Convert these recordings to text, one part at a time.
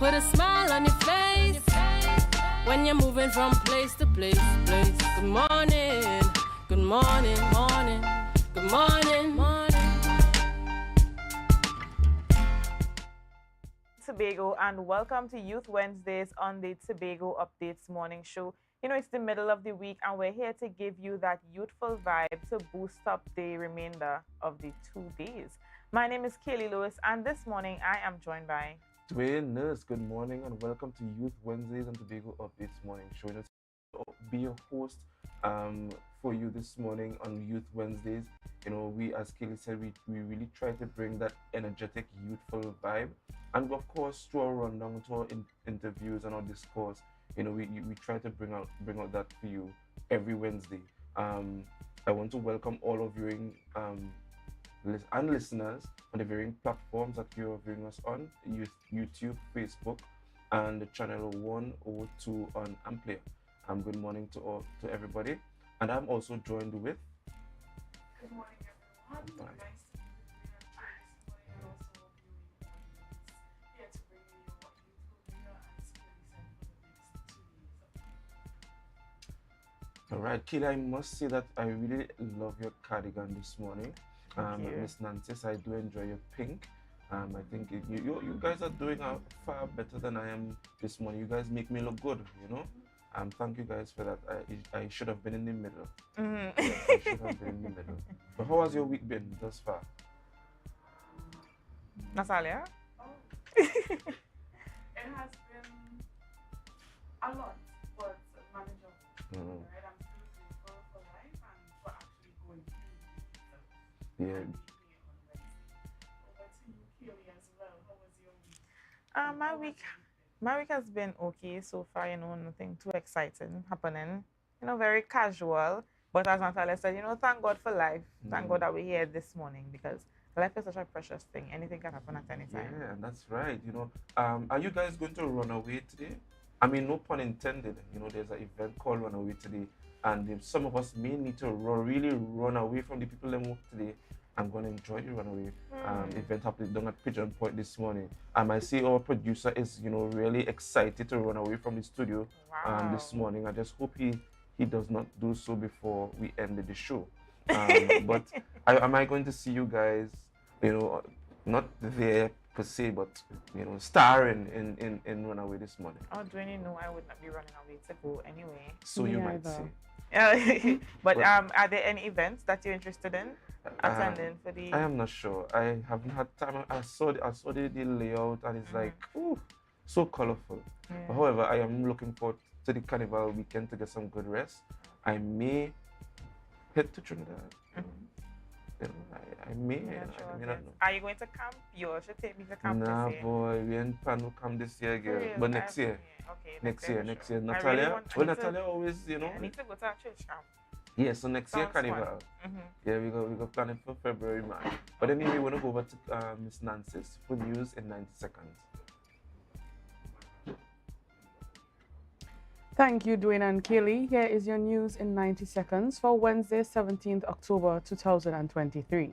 put a smile on your face when you're moving from place to place. Good morning, good morning, morning, good morning, morning. Tobago, and welcome to Youth Wednesdays on the Tobago Updates morning show. You know, it's the middle of the week and we're here to give you that youthful vibe to boost up the remainder of the 2 days. My name is Kaylee Lewis, and this morning I am joined by Dwayne Nurse. Good morning and welcome to Youth Wednesdays and Tobago Updates morning show. To be your host for you this morning on Youth Wednesdays. You know, we, as Kaylee said, we really try to bring that energetic, youthful vibe. And of course, through our rundown, to our interviews and our discourse, you know, we try to bring out that for you every Wednesday. I want to welcome all of you and listeners on the varying platforms that you're viewing us on: YouTube, Facebook, and the channel 102 on Amplify. Good morning to everybody, and I'm also joined with. Good morning, everyone. Right. Nice to be with you this morning, and also viewing audience here to bring you what youthful leader and skills and for the next 2 days. All right, Kayla, I must say that I really love your cardigan this morning. Miss Nancy, I do enjoy your pink. I think you guys are doing far better than I am this morning. You guys make me look good, you know. Thank you guys for that. I should have been in the middle. Mm-hmm. Yeah, I should have been in the middle. But how has your week been thus far? Natalia? It has been a lot, but manageable. Mm. Right? I'm still grateful for life and for actually going through Yeah. and being here on Wednesday. Over to you, Keely, as well. How was your week? My week has been okay so far, you know, nothing too exciting happening. You know, very casual. But as Natalia said, you know, thank God for life. Thank God that we're here this morning, because life is such a precious thing. Anything can happen at any time. Yeah, that's right. You know, are you guys going to run away today? I mean, no pun intended. You know, there's an event called Run Away today, and some of us may need to really run away from the people that move today. I'm going to enjoy the runaway event happening down at Pigeon Point this morning. I see our producer is, you know, really excited to run away from the studio this morning. I just hope he does not do so before we end the show. But am I going to see you guys, you know, not there per se, but, you know, starring in Runaway this morning? Oh, Dwayne, you know I would not be running away to go anyway. So you might say. But are there any events that you're interested in attending for the? I am not sure. I haven't had time. I saw the layout and it's like, ooh, so colorful. Yeah. However, I am looking forward to the Carnival weekend to get some good rest. I may head to Trinidad. You know, I may. I may not know. Are you going to camp? You should take me to camp Nah, this year. boy, we ain't plan to come this year, girl. Real? But next year. Okay. Next year. I really Natalia, want Natalia always, you know. I need to go to a church camp. Yeah, so next year Sounds Carnival. Yeah, we go plan it for February, March. But anyway, we're gonna go over to Miss Nancy's for news in 90 seconds. Thank you, Dwayne and Kaylee. Here is your news in 90 seconds for Wednesday, 17th October 2023.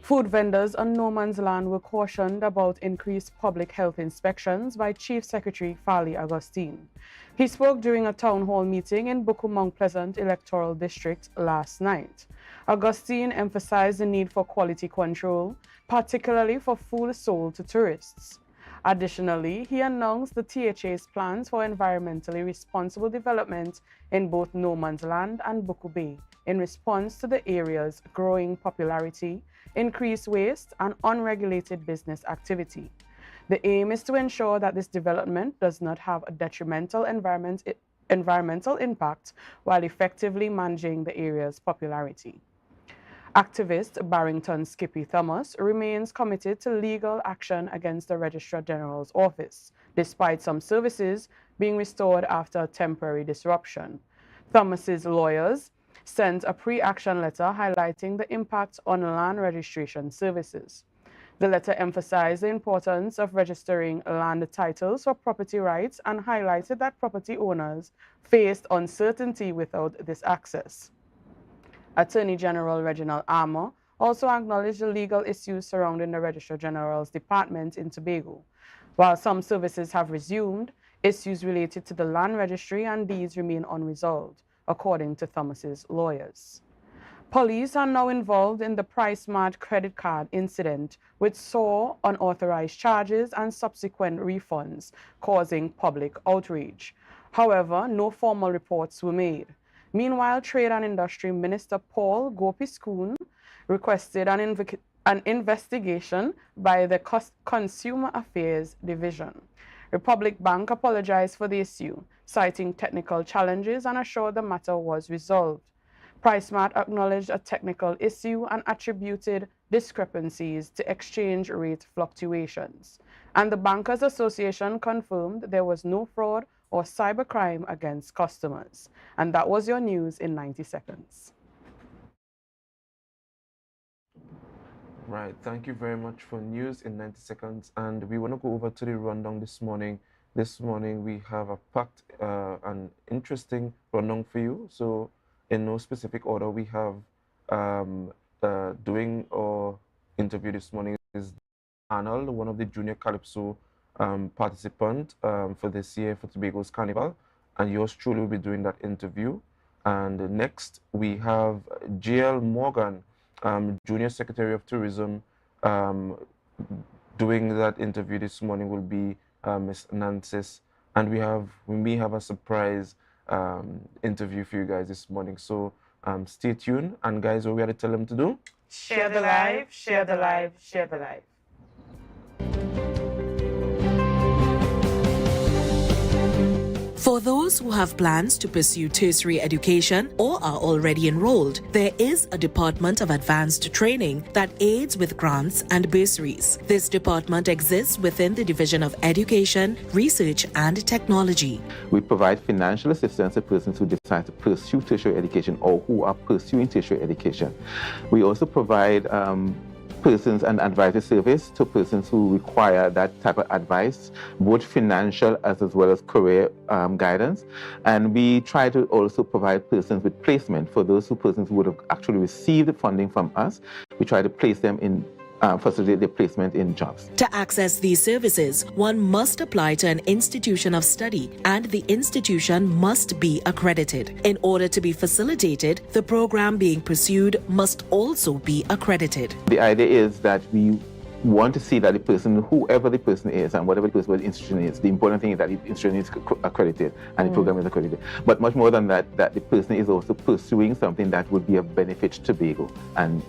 Food vendors on no man's land were cautioned about increased public health inspections by Chief Secretary Fali Augustine. He spoke during a town hall meeting in Buku Mount Pleasant Electoral District last night. Augustine emphasized the need for quality control, particularly for food sold to tourists. Additionally, he announced the THA's plans for environmentally responsible development in both No Man's Land and Buku Bay in response to the area's growing popularity, increased waste, and unregulated business activity. The aim is to ensure that this development does not have a detrimental environmental impact while effectively managing the area's popularity. Activist Barrington Skippy Thomas remains committed to legal action against the Registrar General's office, despite some services being restored after a temporary disruption. Thomas's lawyers sent a pre-action letter highlighting the impact on land registration services. The letter emphasized the importance of registering land titles for property rights and highlighted that property owners faced uncertainty without this access. Attorney General Reginald Armour also acknowledged the legal issues surrounding the Registrar General's department in Tobago. While some services have resumed, issues related to the land registry and deeds remain unresolved, according to Thomas's lawyers. Police are now involved in the PriceMart credit card incident, which saw unauthorized charges and subsequent refunds, causing public outrage. However, no formal reports were made. Meanwhile, Trade and Industry Minister Paul Gopiskun requested an investigation by the Consumer Affairs Division. Republic Bank apologized for the issue, citing technical challenges and assured the matter was resolved. PriceMart acknowledged a technical issue and attributed discrepancies to exchange rate fluctuations. And the Bankers Association confirmed there was no fraud or cybercrime against customers. And that was your news in 90 seconds. Right, thank you very much for news in 90 seconds. And we want to go over to the rundown this morning. This morning we have a packed and interesting rundown for you. So in no specific order, we have doing our interview this morning is Annel, one of the junior Calypso participant for this year for Tobago's Carnival. And yours truly will be doing that interview. And next we have JL Morgan, Junior Secretary of Tourism. Doing that interview this morning will be Miss Nancis, and we may have a surprise interview for you guys this morning. So stay tuned, and guys, what we had to tell them to do? Share the live, share the live, share the live. For those who have plans to pursue tertiary education or are already enrolled, there is a Department of Advanced Training that aids with grants and bursaries. This department exists within the Division of Education, Research and Technology. We provide financial assistance to persons who decide to pursue tertiary education or who are pursuing tertiary education. We also provide persons and advisory service to persons who require that type of advice, both financial as well as career guidance. And we try to also provide persons with placement. For those persons who would have actually received funding from us, we try to place them in facilitate their placement in jobs. To access these services, one must apply to an institution of study and the institution must be accredited. In order to be facilitated, the program being pursued must also be accredited. The idea is that we want to see that the person, whoever the person is and whatever the institution is, the important thing is that the institution is accredited and the program is accredited. But much more than that, that the person is also pursuing something that would be of benefit to Tobago and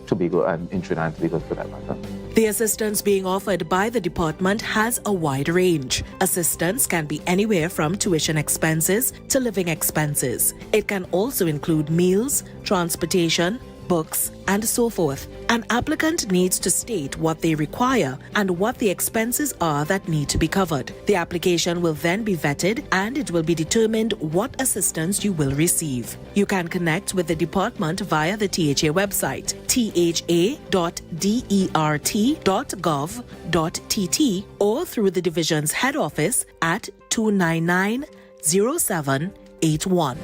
in Trinidad and Tobago for that matter. The assistance being offered by the department has a wide range. Assistance can be anywhere from tuition expenses to living expenses. It can also include meals, transportation, books, and so forth. An applicant needs to state what they require and what the expenses are that need to be covered. The application will then be vetted and it will be determined what assistance you will receive. You can connect with the department via the THA website, tha.dert.gov.tt, or through the division's head office at 299-0781.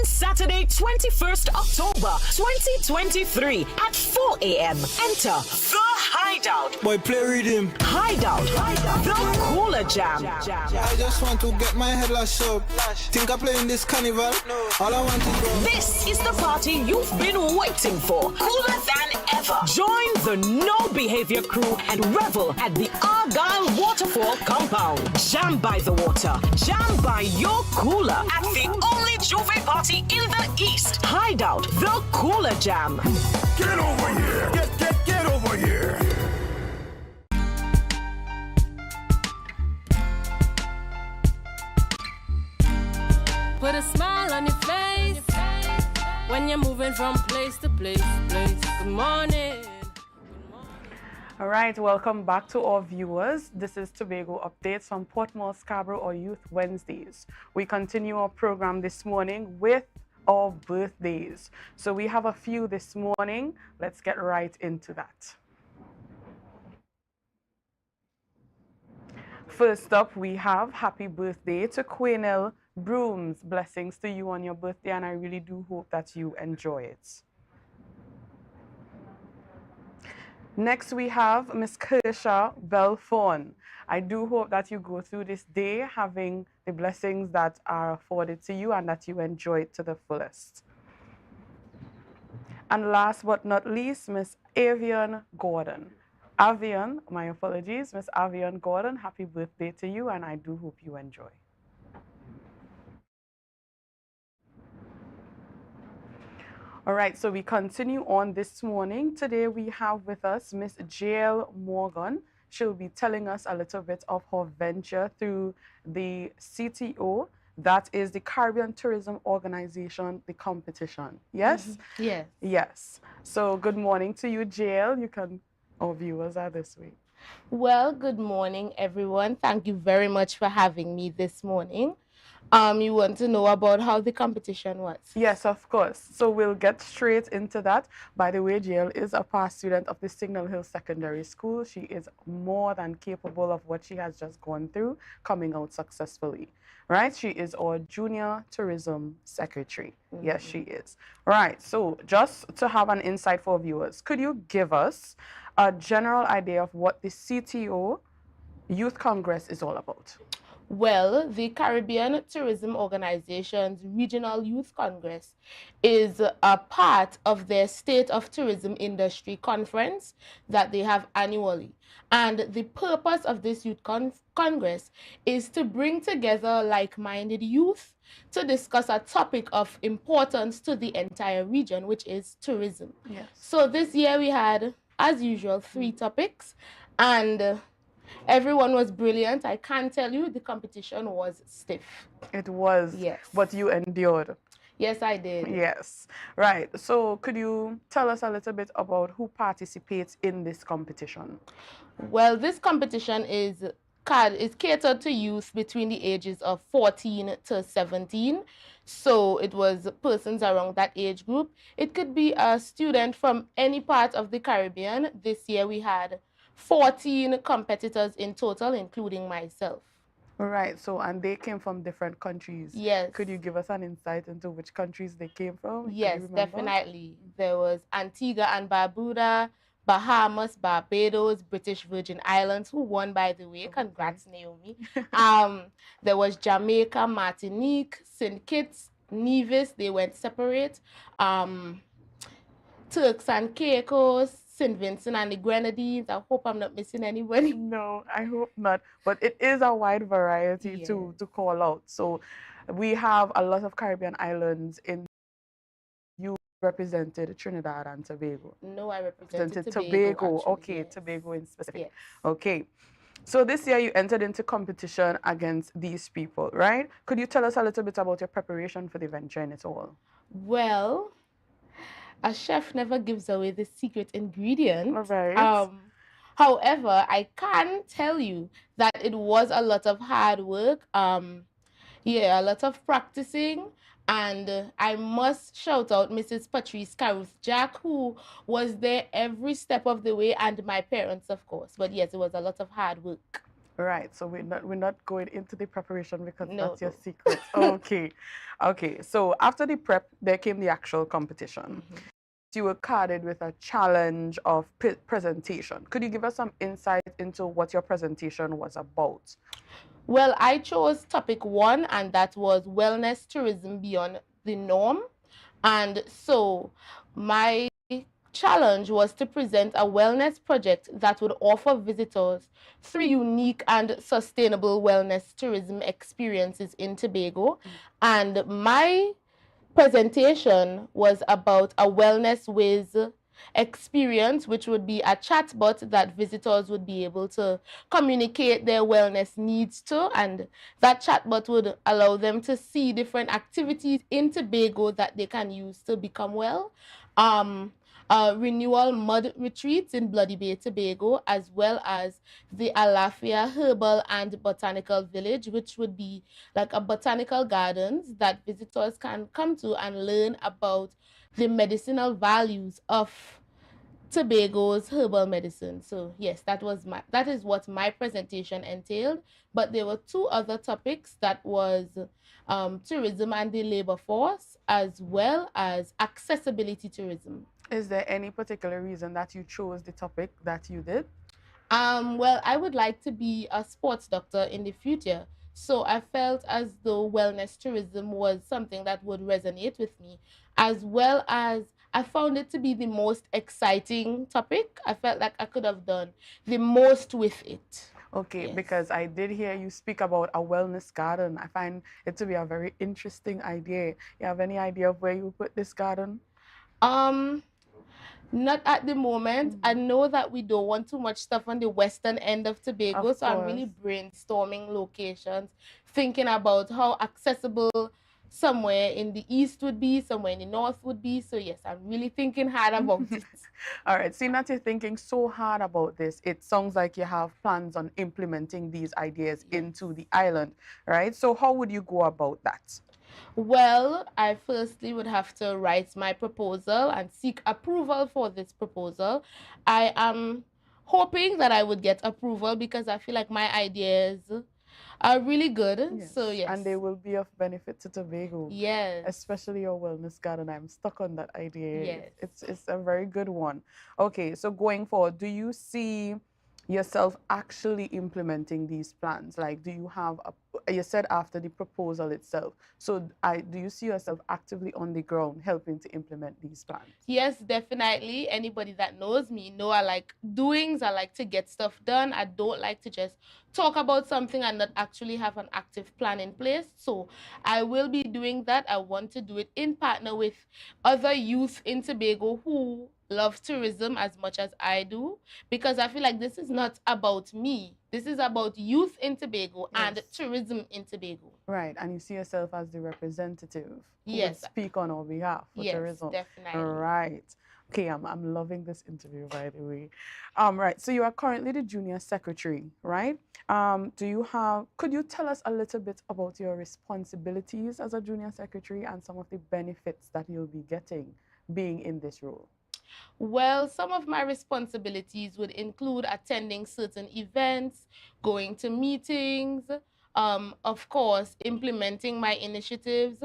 Saturday, 21st October 2023 at 4 a.m. Enter The Hideout. Boy, play rhythm. Hideout. The Cooler Jam. I just want to get my head lashed up. Think I play in this carnival? All I want is go. This is the party you've been waiting for. Cooler than ever. Join the No Behavior crew and revel at the Argyle Waterfall compound. Jam by the water. Jam by your cooler at the only Juve party in the East. Hideout, the Cooler Jam. Get over here! Get over here! Put a smile on your face when you're moving from place to place. Good morning. All right, welcome back to our viewers. This is Tobago Updates from Portmore Scarborough or Youth Wednesdays. We continue our program this morning with our birthdays. So we have a few this morning. Let's get right into that. First up, we have happy birthday to Quaynell Brooms, blessings to you on your birthday, and I really do hope that you enjoy it. Next, we have Miss Kershaw Belfon. I do hope that you go through this day having the blessings that are afforded to you and that you enjoy it to the fullest. And last but not least, Miss Avian Gordon. Avian, my apologies, Miss Avian Gordon, happy birthday to you, and I do hope you enjoy. All right, so we continue on this morning. Today we have with us Miss JL Morgan. She'll be telling us a little bit of her venture through the CTO, that is the Caribbean Tourism Organization, the competition. Yes? Yes. Yes. So good morning to you, JL. You can, our viewers are this way. Well, good morning, everyone. Thank you very much for having me this morning. You want to know about how the competition was? Yes, of course. So we'll get straight into that. By the way, JL is a past student of the Signal Hill Secondary School. She is more than capable of what she has just gone through, coming out successfully. Right? She is our Junior Tourism Secretary. Yes, she is. Right. So just to have an insight for viewers, could you give us a general idea of what the CTO Youth Congress is all about? Well, the Caribbean Tourism Organization's Regional Youth Congress is a part of their State of Tourism Industry Conference that they have annually. And the purpose of this Youth Congress is to bring together like-minded youth to discuss a topic of importance to the entire region, which is tourism. Yes. So this year we had, as usual, 3 topics, and everyone was brilliant. I can't tell you, the competition was stiff. It was. Yes. But you endured. Yes, I did. Yes. Right. So could you tell us a little bit about who participates in this competition? Well, this competition is catered to youth between the ages of 14 to 17. So it was persons around that age group. It could be a student from any part of the Caribbean. This year we had 14 competitors in total, including myself. Right. So, and they came from different countries. Yes. Could you give us an insight into which countries they came from? Yes, definitely. There was Antigua and Barbuda, Bahamas, Barbados, British Virgin Islands, who won, by the way. Congrats, Naomi. There was Jamaica, Martinique, St. Kitts, Nevis. They went separate. Turks and Caicos, St. Vincent and the Grenadines. I hope I'm not missing anybody. No, I hope not. But it is a wide variety to call out. So we have a lot of Caribbean islands in. You represented Trinidad and Tobago. No, I represented Tobago. Actually, Okay, yes. Tobago in specific. Yes. Okay. So this year you entered into competition against these people, right? Could you tell us a little bit about your preparation for the venture in it all? Well, a chef never gives away the secret ingredient. All right. However, I can tell you that it was a lot of hard work. A lot of practicing. And I must shout out Mrs. Patrice Caruth Jack, who was there every step of the way, and my parents, of course. But yes, it was a lot of hard work. Right. So we're not going into the preparation because that's your secret. Okay. Okay. So after the prep, there came the actual competition. You were carded with a challenge of presentation. Could you give us some insight into what your presentation was about? Well, I chose topic 1, and that was wellness tourism beyond the norm. And so my challenge was to present a wellness project that would offer visitors 3 unique and sustainable wellness tourism experiences in Tobago. And my presentation was about a wellness whiz experience, which would be a chatbot that visitors would be able to communicate their wellness needs to, and that chatbot would allow them to see different activities in Tobago that they can use to become well. Renewal mud retreats in Bloody Bay, Tobago, as well as the Alafia Herbal and Botanical Village, which would be like a botanical gardens that visitors can come to and learn about the medicinal values of Tobago's herbal medicine. So yes, that is what my presentation entailed. But there were two other topics, that was tourism and the labor force, as well as accessibility tourism. Is there any particular reason that you chose the topic that you did? Well, I would like to be a sports doctor in the future. So I felt as though wellness tourism was something that would resonate with me, as well as I found it to be the most exciting topic. I felt like I could have done the most with it. Okay, Yes. because I did hear you speak about a wellness garden. I find it to be a very interesting idea. You have any idea of where you put this garden? Not at the moment. I know that we don't want too much stuff on the western end of Tobago, Of so I'm really course. brainstorming locations, thinking about how accessible somewhere in the east would be, somewhere in the north would be. So yes, I'm really thinking hard about it. All right, seeing that you're thinking so hard about this, it sounds like you have plans on implementing these ideas into the island, right? So how would you go about that? Well, I firstly would have to write my proposal and seek approval for this proposal. I am hoping that I would get approval because I feel like my ideas are really good. Yes. So yes. And they will be of benefit to Tobago. Yes. Especially your wellness garden. I'm stuck on that idea. Yes. It's a very good one. Okay, so going forward, do you see yourself actually implementing these plans? Like, do you have you said after the proposal itself. So do you see yourself actively on the ground helping to implement these plans? Yes, definitely. Anybody that knows me know I like doings. I like to get stuff done. I don't like to just talk about something and not actually have an active plan in place. So I will be doing that. I want to do it in partner with other youth in Tobago who love tourism as much as I do, because I feel like this is not about me. This is about youth in Tobago and tourism in Tobago. Right, and you see yourself as the representative who Yes. would speak on our behalf for tourism. Definitely. Right. Okay, I'm loving this interview, by the way. Right, so you are currently the junior secretary, right? Could you tell us a little bit about your responsibilities as a junior secretary and some of the benefits that you'll be getting being in this role? Well, some of my responsibilities would include attending certain events, going to meetings, of course, implementing my initiatives.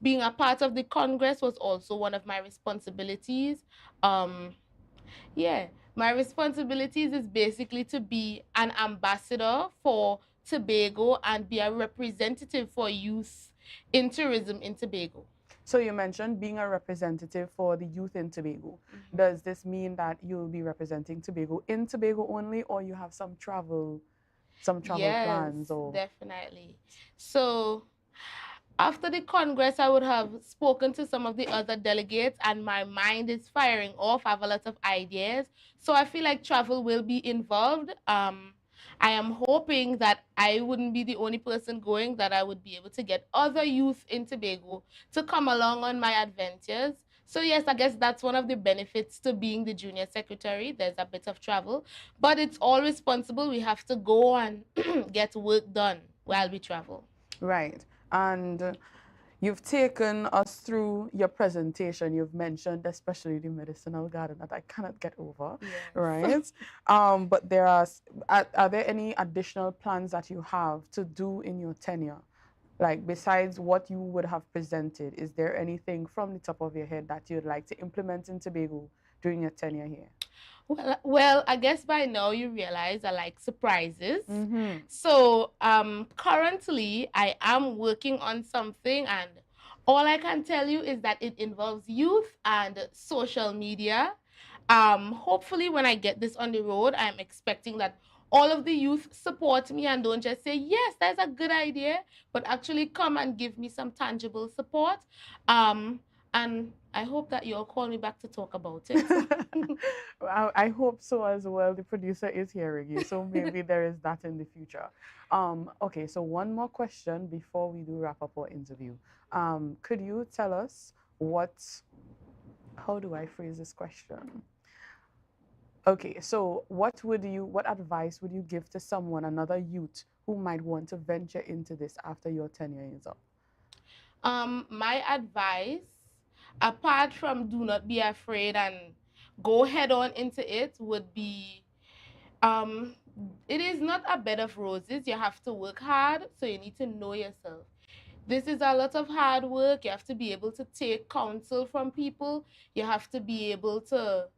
Being a part of the Congress was also one of my responsibilities. Yeah, my responsibilities is basically to be an ambassador for Tobago and be a representative for youth in tourism in Tobago. So you mentioned being a representative for the youth in Tobago. Does this mean that you'll be representing Tobago in Tobago only, or you have some travel plans? Or Definitely. So after the Congress, I would have spoken to some of the other delegates and my mind is firing off. I have a lot of ideas. So I feel like travel will be involved. I am hoping that I wouldn't be the only person going, that I would be able to get other youth in Tobago to come along on my adventures. So yes, I guess that's one of the benefits to being the junior secretary. There's a bit of travel, but it's all responsible. We have to go and get work done while we travel. Right. And you've taken us through your presentation. You've mentioned especially the medicinal garden that I cannot get over, right? But are there any additional plans that you have to do in your tenure? Like, besides what you would have presented, is there anything from the top of your head that you'd like to implement in Tobago during your tenure here? Well, I guess by now you realize I like surprises. So currently I am working on something, and all I can tell you is that it involves youth and social media. Hopefully when I get this on the road, I'm expecting that all of the youth support me and don't just say, yes, that's a good idea, but actually come and give me some tangible support. And I hope that you'll call me back to talk about it. I hope so as well. The producer is hearing you, so maybe there is that in the future. Okay, so one more question before we do wrap up our interview. Could you tell us how do I phrase this question? Okay, so what advice would you give to someone, another youth, who might want to venture into this after your tenure is up? My advice, apart from do not be afraid and go head on into it would be, it is not a bed of roses. You have to work hard, so you need to know yourself. This is a lot of hard work. You have to be able to take counsel from people. You have to be able to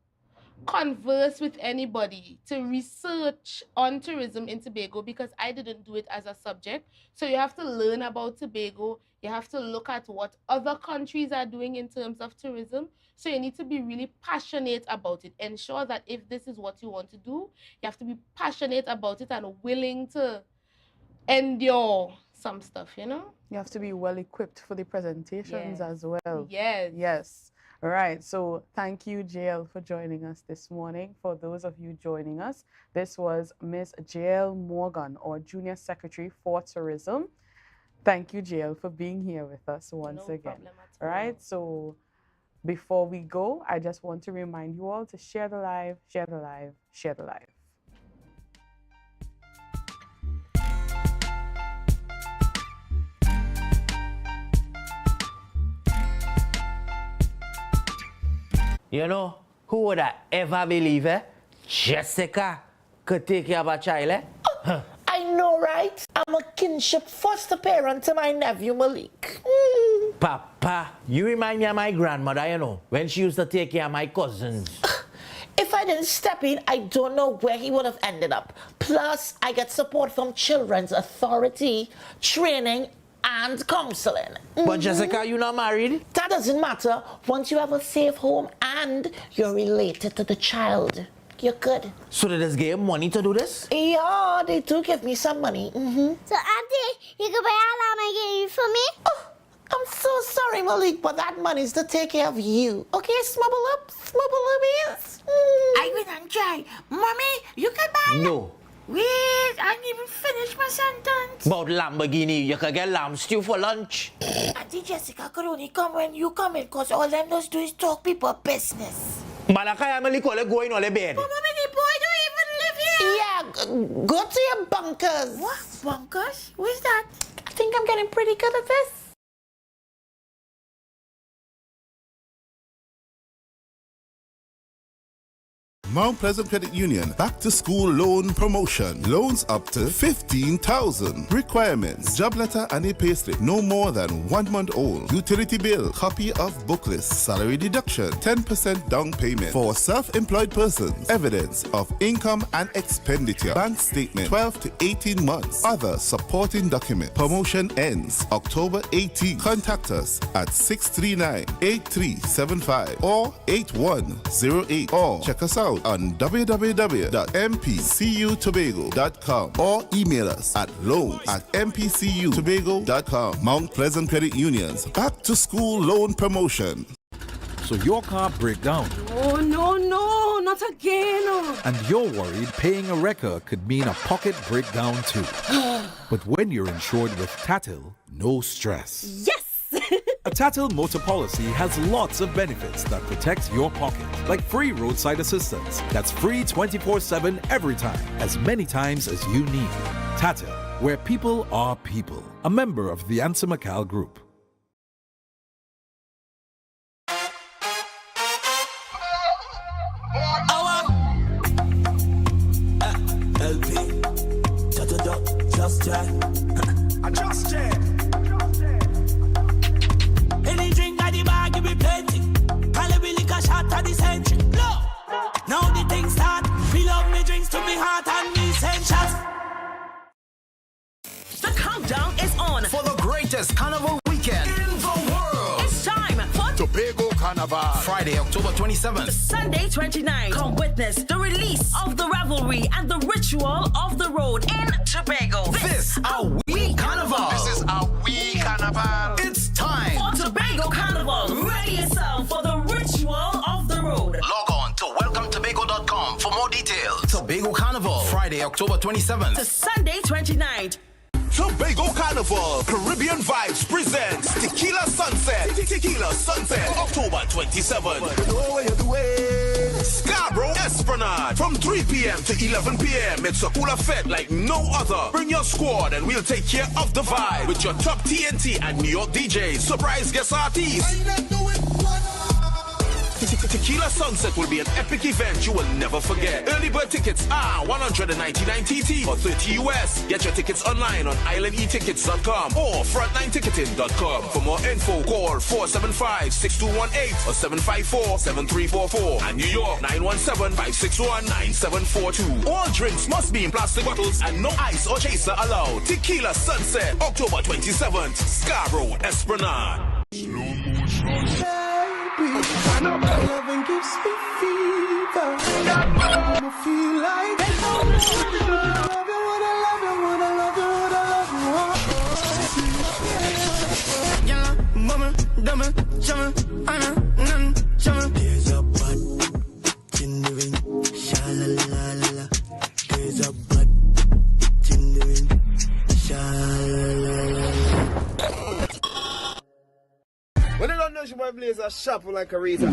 converse with anybody, to research on tourism in Tobago, because I didn't do it as a subject. So you have to learn about Tobago. You have to look at what other countries are doing in terms of tourism. So you need to be really passionate about it. Ensure that if this is what you want to do, you have to be passionate about it and willing to endure some stuff, you know? You have to be well equipped for the presentations as well. Yes. Yes. All right. So thank you, JL, for joining us this morning. For those of you joining us, this was Miss JL Morgan, or Junior Secretary for Tourism. Thank you, JL, for being here with us once again. All right. So before we go, I just want to remind you all to share the live, share the live, share the live. You know, who would I ever believe, Jessica could take care of a child, Oh, I know, right? I'm a kinship foster parent to my nephew Malik. Papa, you remind me of my grandmother, you know, when she used to take care of my cousins. If I didn't step in, I don't know where he would have ended up. Plus, I get support from Children's Authority, training, and counseling. But Jessica, you're not married? That doesn't matter. Once you have a safe home and you're related to the child, you're good. So they just gave money to do this? Yeah, they do give me some money. So, Auntie, you can buy a lamb I gave you for me? Oh, I'm so sorry, Malik, but that money's to take care of you. Okay, smubble up, yes. I will not try. Mommy, you can buy No. Wait, I didn't even finish my sentence. About Lamborghini, you could get lamb stew for lunch. Auntie Jessica could only come when you come in, because all them does do is talk people business. Malakaya Malikole going on the bed. But Mommy, the boy don't even live here. Yeah, go to your bunkers. What? Bunkers? Where's that? I think I'm getting pretty good at this. Mount Pleasant Credit Union back to school loan promotion. Loans up to 15,000. Requirements: job letter and a payslip no more than 1 month old. Utility bill, copy of book list, salary deduction, 10% down payment for self-employed persons, evidence of income and expenditure, bank statement, 12 to 18 months, other supporting document. Promotion ends October 18. Contact us at 639-8375 or 8108 or check us out on www.mpcutobago.com or email us at loan@mpcutobago.com. Mount Pleasant Credit Union's back to school loan promotion. So your car break down. Oh, no, not again. And you're worried paying a wrecker could mean a pocket breakdown too. But when you're insured with Tatil, no stress. Yes! A Tatil motor policy has lots of benefits that protect your pocket, like free roadside assistance. That's free 24/7 every time, as many times as you need. Tatil, where people are people. A member of the Ansa McCall Group. LP, just chat. Just chat. Any drink at the bar, give me plenty. Calibre liquor shot at the century. Look, now the thing start. We love me drinks to me heart and me send shots. The countdown is on for the greatest carnival weekend in the world. It's time for Tobago Carnival. Friday, October 27th. Sunday, 29th. Come witness the release of the revelry and the ritual of the road in Tobago. This our wee carnival. This is our wee carnival. It's time for Tobago Carnival. Ready yourself for the ritual of the road. Log on to welcometobago.com for more details. Tobago Carnival. Friday, October 27th. To Sunday, 29th. Tobago Carnival, Caribbean Vibes presents Tequila Sunset. Tequila Sunset, October 27th. Scarborough Esplanade from 3 p.m. to 11 p.m. It's a cooler fete like no other. Bring your squad and we'll take care of the vibe with your top TNT and New York DJs, surprise guest artists. Tequila Sunset will be an epic event you will never forget. Early bird tickets are $199 TT or $30 US. Get your tickets online on islandetickets.com or frontlineticketing.com. For more info, call 475-6218 or 754-7344 and New York 917-561-9742. All drinks must be in plastic bottles and no ice or chaser allowed. Tequila Sunset, October 27th, Scarborough, Esplanade. Loving gives me fever. I feel like there's a butt in the wind. Sha-la-la-la-la. There's a butt in the wind. Sha-la-la-la-la. When they don't know she might blaze a shop like a razor.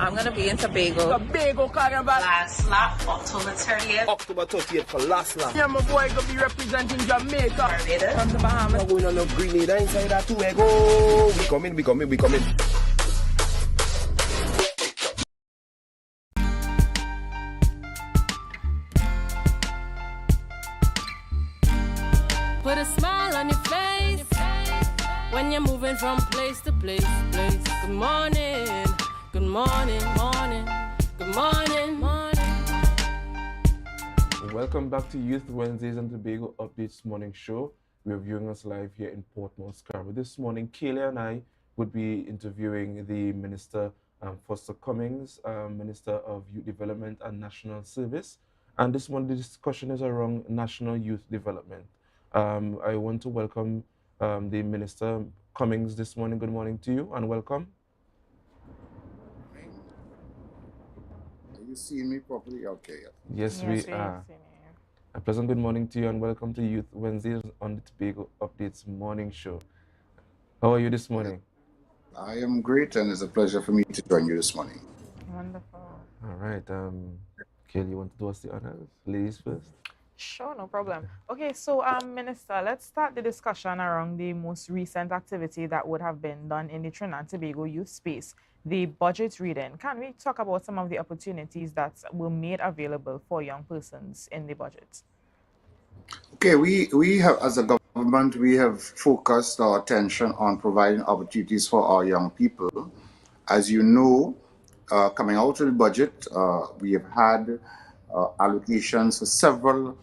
I'm gonna be in Tobago. Tobago Carnival. Last lap, October 30th. October 30th for last lap. Yeah, my boy gonna be representing Jamaica. Barbados. From the Bahamas. We're going on a Grenada inside that Tobago. We coming. Put a smile on your face when you're moving from place to place. Good morning, good morning, morning, good morning, morning. Welcome back to Youth Wednesdays and Tobago Updates Morning Show. We're viewing us live here in Portmore, Scarborough. This morning, Kaylee and I would be interviewing the Minister Cummings, Minister of Youth Development and National Service. And this morning, the discussion is around national youth development. I want to welcome the Minister Cummings this morning. Good morning to you and welcome. Are you seeing me properly? Okay. Yes, we are. A pleasant good morning to you and welcome to Youth Wednesdays on the Tobago Updates Morning Show. How are you this morning? I am great and it's a pleasure for me to join you this morning. Wonderful. All right. Kelly, you want to do us the honors? Ladies first. Sure, no problem. Okay, so Minister, let's start the discussion around the most recent activity that would have been done in the Trinidad and Tobago youth space, the budget reading. Can we talk about some of the opportunities that were made available for young persons in the budget? Okay, we have, as a government, we have focused our attention on providing opportunities for our young people. As you know, coming out of the budget, we have had allocations for several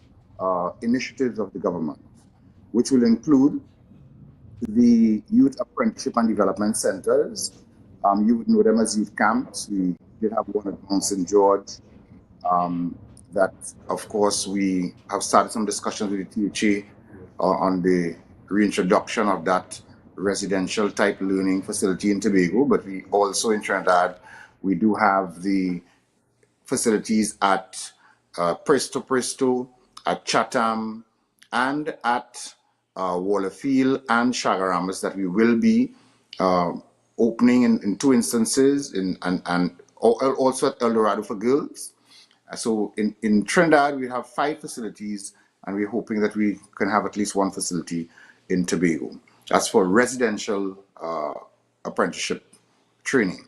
initiatives of the government, which will include the Youth Apprenticeship and Development Centers. You would know them as youth camps. We did have one at Mount St. George. That, of course, we have started some discussions with the THA on the reintroduction of that residential type learning facility in Tobago, but we also in Trinidad, we do have the facilities at Presto, at Chatham, and at Wallerfield and Chagaramas that we will be opening in two instances, and also at El Dorado for girls. So in Trinidad, we have 5 facilities, and we're hoping that we can have at least 1 facility in Tobago. That's for residential apprenticeship training.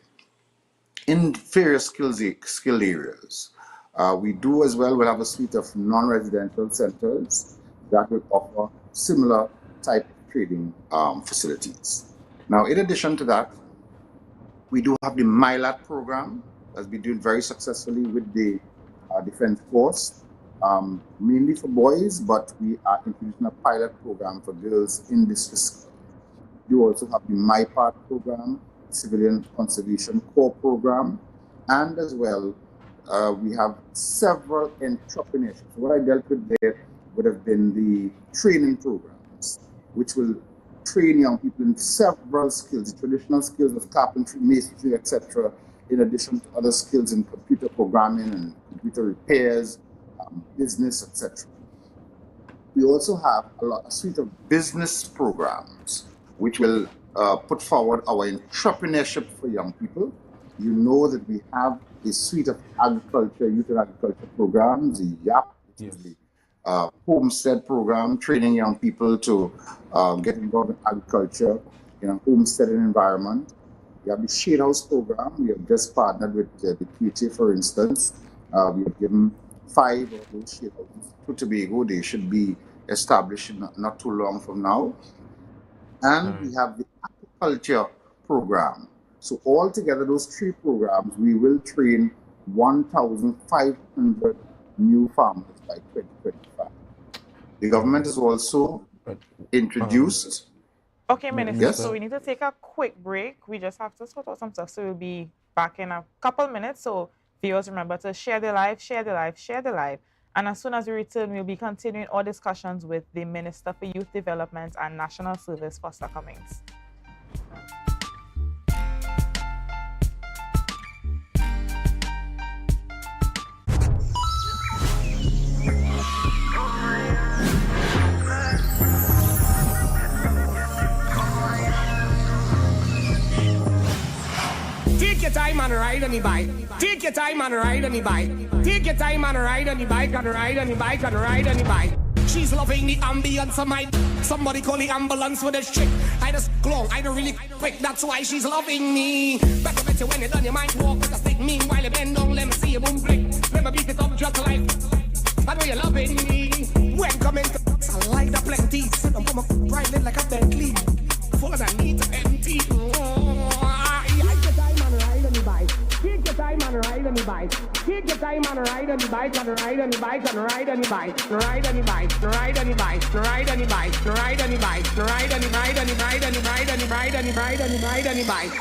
In various skill areas, we do as well, we'll have a suite of non-residential centers that will offer similar type of training facilities. Now, in addition to that, we do have the MILAT program that's been doing very successfully with the Defense Force, mainly for boys, but we are introducing a pilot program for girls in this fiscal. We also have the MyPart program, Civilian Conservation Corps program, and as well, we have several entrepreneurships. So what I dealt with there would have been the training programs, which will train young people in several skills, the traditional skills of carpentry, masonry, etc., in addition to other skills in computer programming and computer repairs, business, etc. We also have a suite of business programs, which will put forward our entrepreneurship for young people. You know that we have a suite of agriculture, youth and agriculture programs, the YAP, the homestead program, training young people to get involved in agriculture, in a homesteading environment. We have the Shade House program. We have just partnered with the PTA, for instance. We have given 5 of those shade houses to Tobago. They should be established not too long from now. And we have the agriculture program. So altogether, those 3 programs, we will train 1,500 new farmers by 2025. The government has also introduced. Okay, Minister, Yes? so we need to take a quick break. We just have to sort out some stuff, so we'll be back in a couple minutes. So viewers, remember to share the live, share the live, share the live. And as soon as we return, we'll be continuing our discussions with the Minister for Youth Development and National Service, Minister Cummings. Take your time and ride on the bike. Take your time and ride on the bike. Take your time and ride on the bike and ride on the bike and ride on the bike. She's loving the ambience of my. Somebody call the ambulance with this chick. I just long, I don't really quick. That's why she's loving me. Better when you done, you might walk with a stick. Meanwhile, you bend down, let me see you boom click. Let me beat it up just like. I know you're loving me. When coming to I like the plenty. Sit on my riding like a Bentley. Full of that need to empty. Take your time and ride on the bike. Take your time and ride on the bike and ride on the bike and ride on the bike. Ride on the bike, ride on the bike, ride on the bike, ride on the bike, ride on the ride on the ride on the ride on the ride on the ride on the ride on the bike.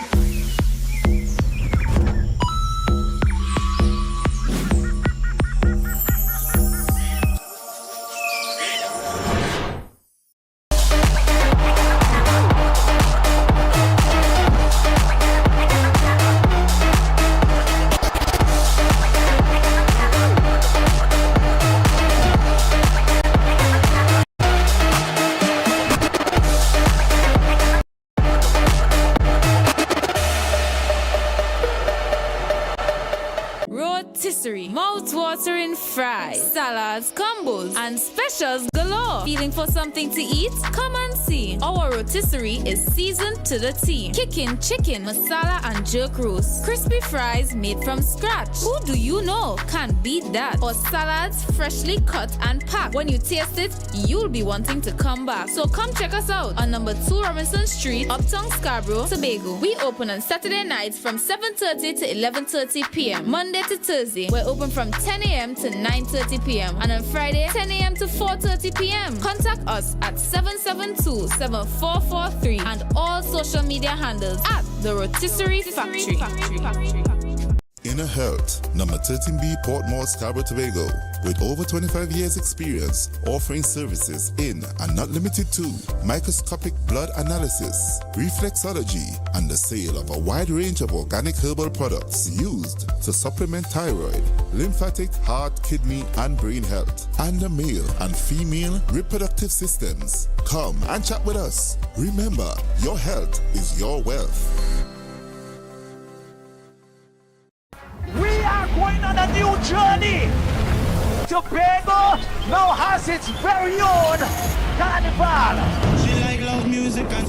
Rotisserie, mouth-watering fries, salads, combos, and specials galore. Feeling for something to eat? Come and see. Our rotisserie is seasoned to the T. Kicking chicken, masala, and jerk roast. Crispy fries made from scratch. Who do you know can beat that? Or salads freshly cut and packed. When you taste it, you'll be wanting to come back. So come check us out on number 2 Robinson Street, Uptown Scarborough, Tobago. We open on Saturday nights from 7:30 to 11:30 p.m. Monday to Thursday, we're open from 10 a.m. to 9:30 p.m. and on Friday, 10 a.m. to 4:30 p.m. Contact us at 772-7443 and all social media handles at The Rotisserie Factory. Inner Health, number 13B, Portmore, Scarborough, Tobago, with over 25 years experience offering services in and not limited to microscopic blood analysis, reflexology, and the sale of a wide range of organic herbal products used to supplement thyroid, lymphatic, heart, kidney, and brain health, and the male and female reproductive systems. Come and chat with us. Remember, your health is your wealth. We are going on a new journey. Tobago now has its very own Carnival. She like loud music and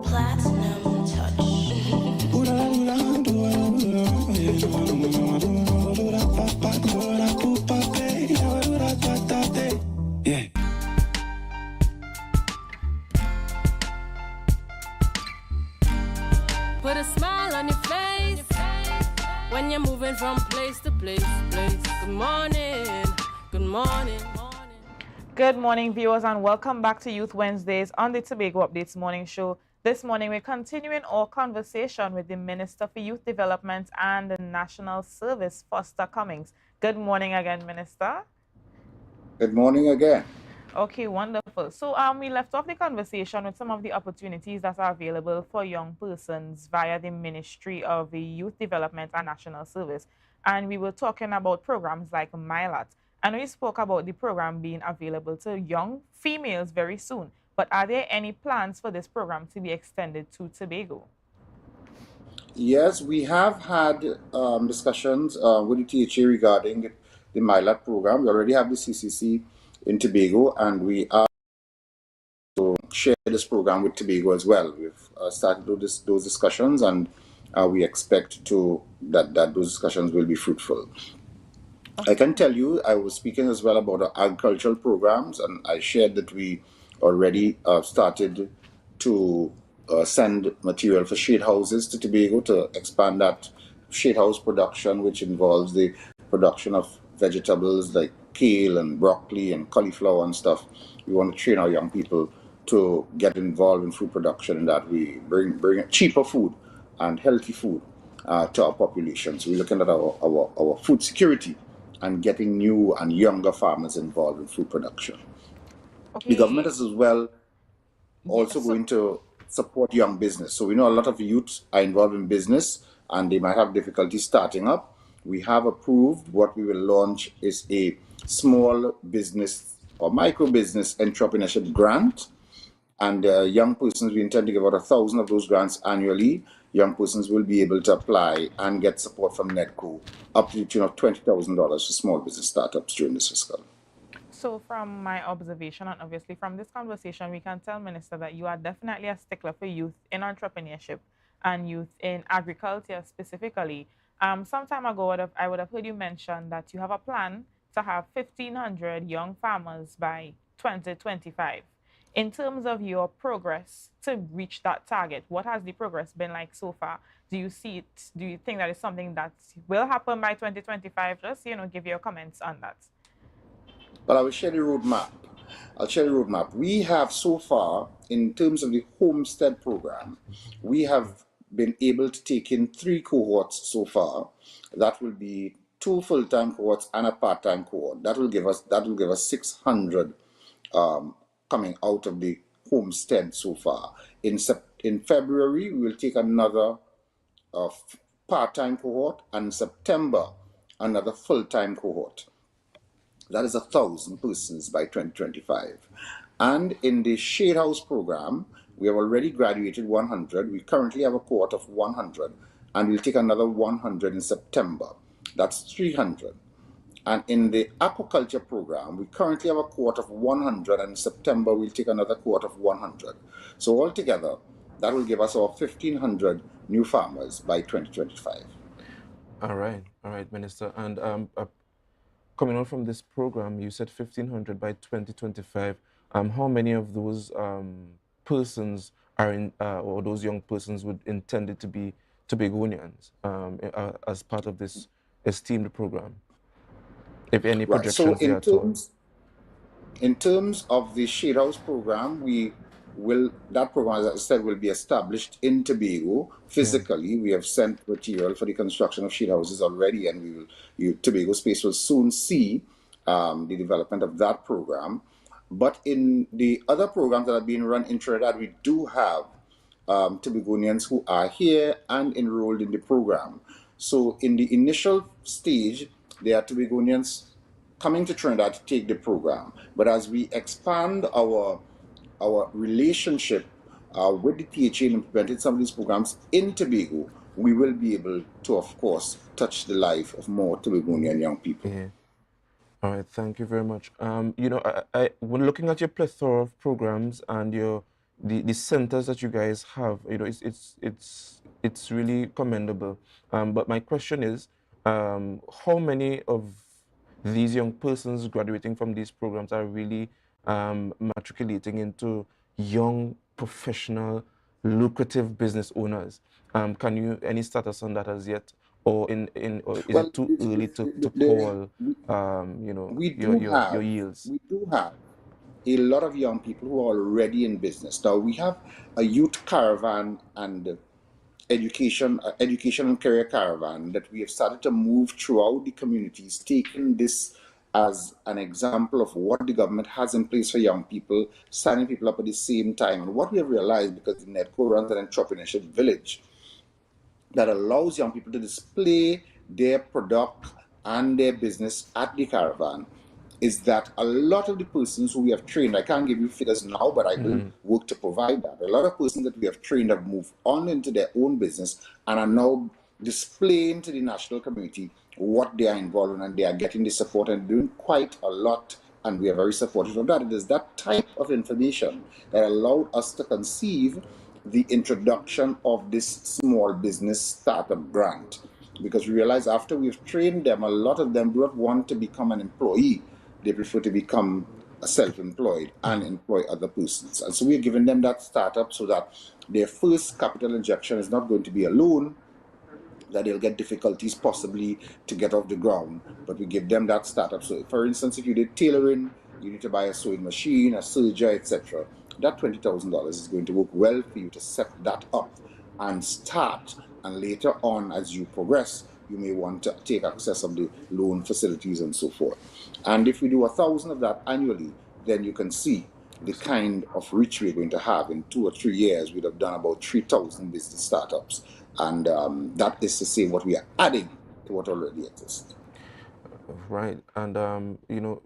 Platinum touch. yeah. Put a smile on your face when you're moving from place to place. Good morning, good morning. Good morning, viewers, and welcome back to Youth Wednesdays on the Tobago Updates Morning Show. This morning, we're continuing our conversation with the Minister for Youth Development and the National Service, Minister Cummings. Good morning again, Minister. Good morning again. Okay, wonderful. So we left off the conversation with some of the opportunities that are available for young persons via the Ministry of Youth Development and National Service. And we were talking about programs like MyLot. And we spoke about the program being available to young females very soon. But are there any plans for this program to be extended to Tobago? Yes, we have had discussions with the THA regarding the MyLab program. We already have the CCC in Tobago, and we are to share this program with Tobago as well. We've started those discussions, and we expect that those discussions will be fruitful. I can tell you, I was speaking as well about our agricultural programs, and I shared that we already started to send material for shade houses to Tobago to expand that shade house production, which involves the production of vegetables like kale and broccoli and cauliflower and stuff. We want to train our young people to get involved in food production, and that we bring cheaper food and healthy food to our population. So we're looking at our food security and getting new and younger farmers involved in food production. The government is as well also going to support young business. So we know a lot of youth are involved in business and they might have difficulty starting up. We have approved what we will launch is a small business or micro business entrepreneurship grant. And young persons, we intend to give out 1,000 of those grants annually. Young persons will be able to apply and get support from NEDCO up to the tune of $20,000 for small business startups during this fiscal. So from my observation, and obviously from this conversation, we can tell, Minister, that you are definitely a stickler for youth in entrepreneurship and youth in agriculture specifically. Some time ago, I would have heard you mention that you have a plan to have 1,500 young farmers by 2025. In terms of your progress to reach that target, what has the progress been like so far? Do you see it? Do you think that is something that will happen by 2025? Just, give your comments on that. Well, I will share the roadmap. We have so far, in terms of the homestead program, we have been able to take in 3 cohorts so far. That will be 2 full-time cohorts and a part-time cohort. That will give us 600 coming out of the homestead so far. In February, we will take another part-time cohort, and in September, another full-time cohort. That is 1,000 persons by 2025. And in the Shade House program, we have already graduated 100. We currently have a cohort of 100, and we'll take another 100 in September. That's 300. And in the aquaculture program, we currently have a cohort of 100, and in September we'll take another cohort of 100. So altogether, that will give us our 1,500 new farmers by 2025. All right, Minister. And coming on from this program, you said 1,500 by 2025. How many of those persons are in, or those young persons would intended to be Tobagonians as part of this esteemed program? If any projections there at all. In terms of the Shade House program, that program, as I said, will be established in Tobago physically. We have sent material for the construction of shade houses already, and Tobago Space will soon see the development of that program. But in the other programs that are being run in Trinidad, we do have Tobagonians who are here and enrolled in the program. So in the initial stage, there are Tobagonians coming to Trinidad to take the program. But as we expand our relationship with the THA and implemented some of these programs in Tobago, we will be able to, of course, touch the life of more Tobagonian young people. Yeah. All right, thank you very much. When looking at your plethora of programs and the centers that you guys have, it's really commendable. But my question is, how many of these young persons graduating from these programs are really matriculating into young, professional, lucrative business owners? Can you any status on that as yet, or is it too early to call? Your yields. We do have a lot of young people who are already in business. Now we have a youth caravan and education and career caravan that we have started to move throughout the communities, taking this as an example of what the government has in place for young people, signing people up at the same time. And what we have realized, because the NEDCO runs an entrepreneurship village that allows young people to display their product and their business at the caravan, is that a lot of the persons who we have trained, I can't give you figures now, but I will work to provide that. A lot of persons that we have trained have moved on into their own business and are now displaying to the national community what they are involved in, and they are getting the support and doing quite a lot, and we are very supportive of that. It is that type of information that allowed us to conceive the introduction of this small business startup grant, because we realized after we've trained them, a lot of them do not want to become an employee. They prefer to become self-employed and employ other persons. And so we're giving them that startup so that their first capital injection is not going to be a loan, that they'll get difficulties possibly to get off the ground, but we give them that startup. So for instance, if you did tailoring, you need to buy a sewing machine, a serger, etc. That $20,000 is going to work well for you to set that up and start, and later on as you progress, you may want to take access of the loan facilities and so forth. And if we do 1,000 of that annually, then you can see the kind of reach we're going to have. In 2 or 3 years, we'd have done about 3,000 business startups. And that is to say what we are adding to what already exists. Right. And, you know,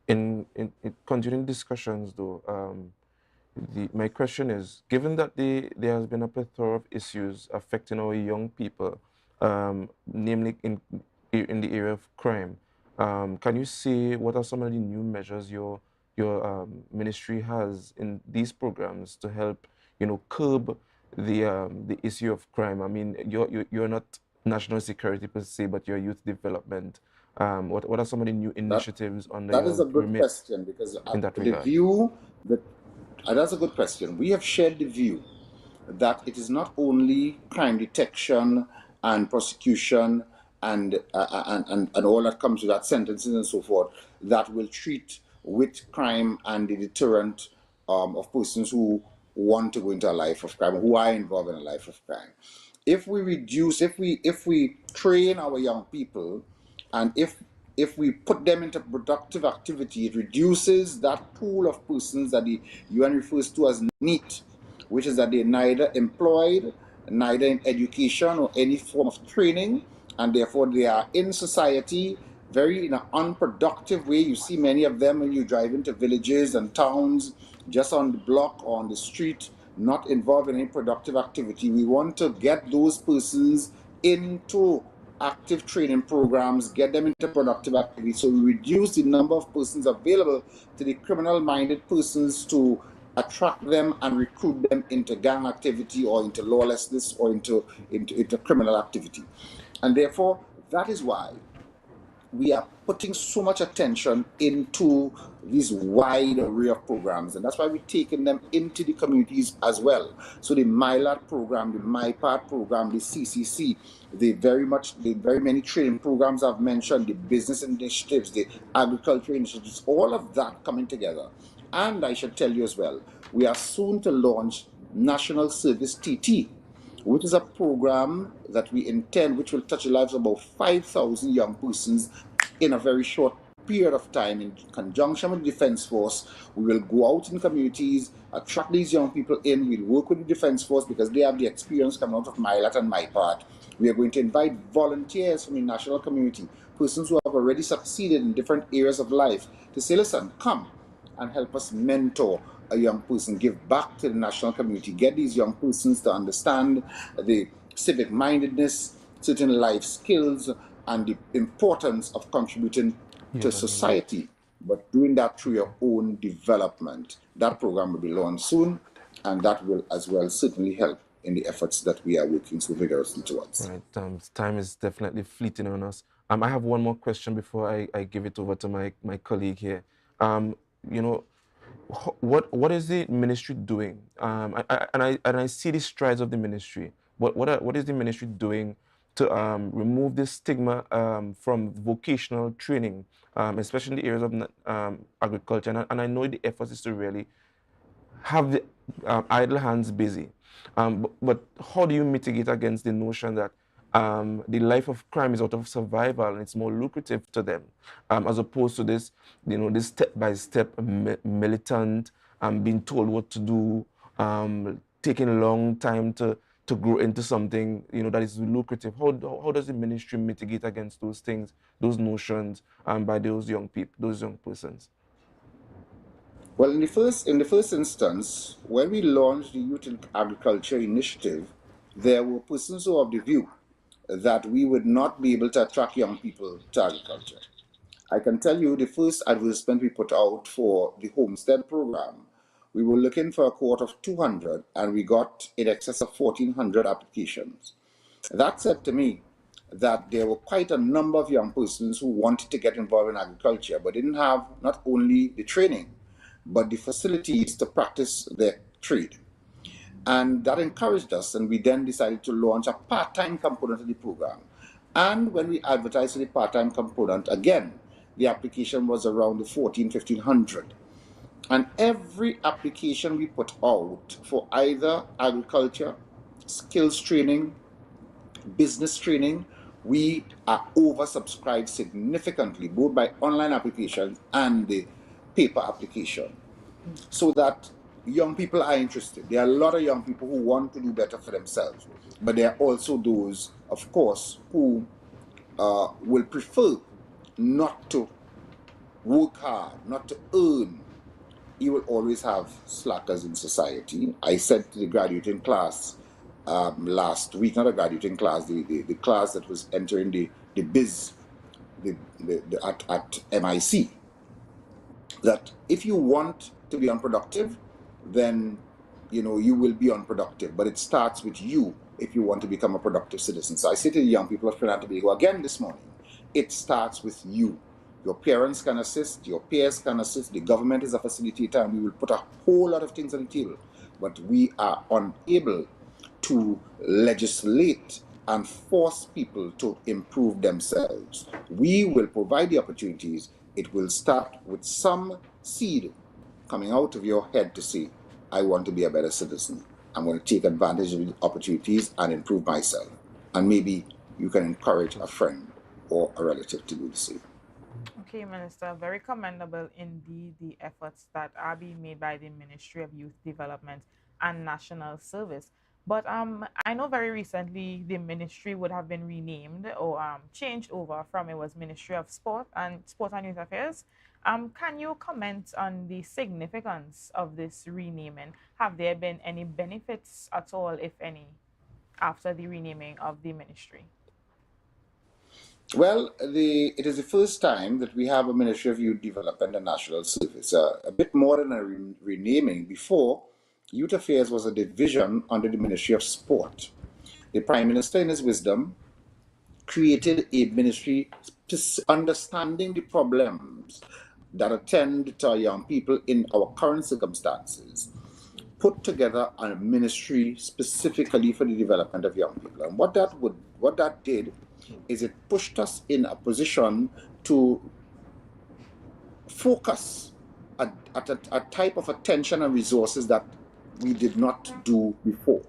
in continuing discussions, though, my question is, given that there has been a plethora of issues affecting our young people, namely in the area of crime, can you say what are some of the new measures your ministry has in these programs to help, you know, curb the issue of crime? I mean, you're not national security per se, but you're youth development. What are some of the new initiatives on the That is a good question, because in that the regard? view that that's a good question. We have shared the view that it is not only crime detection and prosecution and all that comes with that, sentences and so forth, that will treat with crime and the deterrent of persons who want to go into a life of crime, who are involved in a life of crime. If we reduce, if we train our young people, and if we put them into productive activity, it reduces that pool of persons that the UN refers to as NEET, which is that they're neither employed, neither in education or any form of training, and therefore they are in society very in an unproductive way. You see many of them when you drive into villages and towns, just on the block or on the street, not involved in any productive activity. We want to get those persons into active training programs, get them into productive activity, so we reduce the number of persons available to the criminal-minded persons to attract them and recruit them into gang activity or into lawlessness or into criminal activity. And therefore, that is why we are putting so much attention into this wide array of programs, and that's why we're taking them into the communities as well. So the MyLAT program, the MyPart program, the CCC, the very many training programs I've mentioned, the business initiatives, the agriculture initiatives, all of that coming together. And I should tell you as well, we are soon to launch National Service TT, which is a program that we intend, which will touch the lives of about 5,000 young persons in a very short period of time. In conjunction with the Defense Force, we will go out in communities, attract these young people in, we'll work with the Defense Force because they have the experience coming out of MyLAT and MyPart. We are going to invite volunteers from the national community, persons who have already succeeded in different areas of life, to say, listen, come and help us mentor a young person, give back to the national community, get these young persons to understand the civic mindedness, certain life skills, and the importance of contributing to society, but doing that through your own development. That program will be launched soon, and that will as well certainly help in the efforts that we are working so vigorously towards. Right, time is definitely fleeting on us. I have one more question before I give it over to my colleague here. You know, what is the ministry doing? I see the strides of the ministry. What is the ministry doing to remove this stigma from vocational training, especially in the areas of agriculture? And I know the effort is to really have the idle hands busy. But how do you mitigate against the notion that the life of crime is out of survival and it's more lucrative to them, as opposed to this, you know, this step-by-step militant, being told what to do, taking a long time to grow into something, you know, that is lucrative? How does the ministry mitigate against those things, those notions, by those young people, those young persons? Well, in the first instance, when we launched the Youth in Agriculture initiative, there were persons who are of the view that we would not be able to attract young people to agriculture. I can tell you the first advertisement we put out for the homestead program, we were looking for a cohort of 200 and we got in excess of 1,400 applications. That said to me that there were quite a number of young persons who wanted to get involved in agriculture but didn't have not only the training but the facilities to practice their trade. And that encouraged us, and we then decided to launch a part-time component of the program. And when we advertised for the part-time component, again, the application was around the 1,500. And every application we put out for either agriculture, skills training, business training, we are oversubscribed significantly, both by online applications and the paper application, so that young people are interested. There are a lot of young people who want to do better for themselves, but there are also those, of course, who will prefer not to work hard, not to earn. You will always have slackers in society. I said to the graduating class last week, not a graduating class, the class that was entering the biz at MIC, that if you want to be unproductive, then you will be unproductive. But it starts with you if you want to become a productive citizen. So I say to the young people of Trinidad and Tobago again this morning, it starts with you. Your parents can assist, your peers can assist, the government is a facilitator, and we will put a whole lot of things on the table. But we are unable to legislate and force people to improve themselves. We will provide the opportunities. It will start with some seed coming out of your head to say, I want to be a better citizen. I'm going to take advantage of the opportunities and improve myself. And maybe you can encourage a friend or a relative to do the same. Okay, Minister, very commendable indeed the efforts that are being made by the Ministry of Youth Development and National Service. But I know very recently the ministry would have been renamed or changed over from it was Ministry of Sport and Youth Affairs. Can you comment on the significance of this renaming? Have there been any benefits at all, if any, after the renaming of the ministry? Well, it is the first time that we have a Ministry of Youth Development and National Service. A bit more than a renaming. Before, Youth Affairs was a division under the Ministry of Sport. The Prime Minister, in his wisdom, created a ministry understanding the problems that attend to our young people in our current circumstances, put together a ministry specifically for the development of young people. And what that did is it pushed us in a position to focus at a type of attention and resources that we did not do before.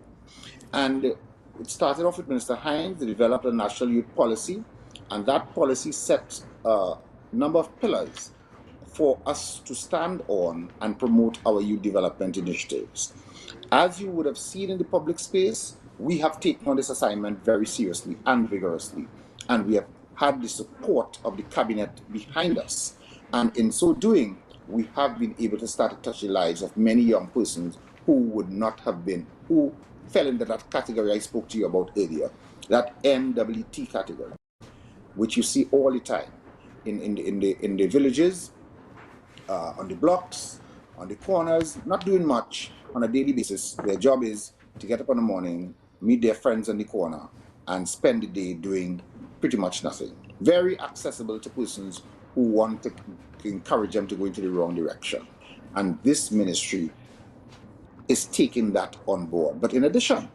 And it started off with Minister Hines. They developed a national youth policy, and that policy set a number of pillars for us to stand on and promote our youth development initiatives. As you would have seen in the public space, we have taken on this assignment very seriously and vigorously, and we have had the support of the cabinet behind us. And in so doing, we have been able to start to touch the lives of many young persons who would not have been, who fell into that category I spoke to you about earlier, that NWT category, which you see all the time in the villages, on the blocks, on the corners, not doing much on a daily basis. Their job is to get up in the morning, meet their friends on the corner, and spend the day doing pretty much nothing. Very accessible to persons who want to encourage them to go into the wrong direction. And this ministry is taking that on board. But in addition,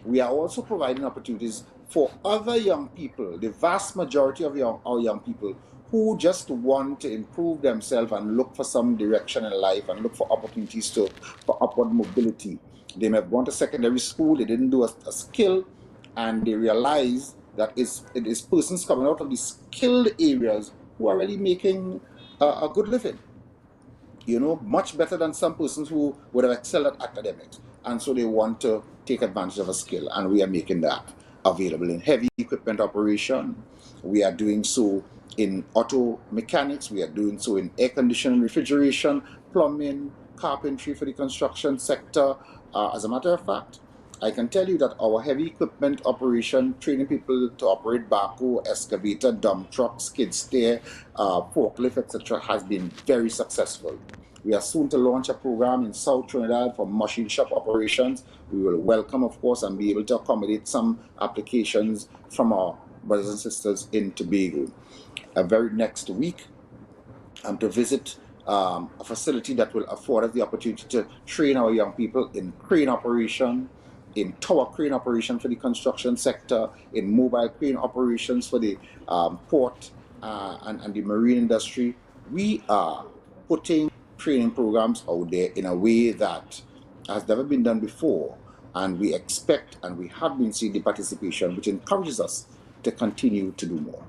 we are also providing opportunities for other young people, the vast majority of our young people who just want to improve themselves and look for some direction in life and look for opportunities for upward mobility. They may have gone to secondary school, they didn't do a skill, and they realize that it is persons coming out of the skilled areas who are really making a good living. Much better than some persons who would have excelled at academics. And so they want to take advantage of a skill, and we are making that available in heavy equipment operation. We are doing so in auto mechanics. We are doing so in air conditioning, refrigeration, plumbing, carpentry for the construction sector. As a matter of fact, I can tell you that our heavy equipment operation, training people to operate backhoe, excavator, dump truck, skid steer, forklift, etc., has been very successful. We are soon to launch a program in South Trinidad for machine shop operations. We will welcome, of course, and be able to accommodate some applications from our brothers and sisters in Tobago. Very next week, to visit a facility that will afford us the opportunity to train our young people in crane operation, in tower crane operation for the construction sector, in mobile crane operations for the port and the marine industry. We are putting training programs out there in a way that has never been done before, and we expect and we have been seeing the participation, which encourages us to continue to do more.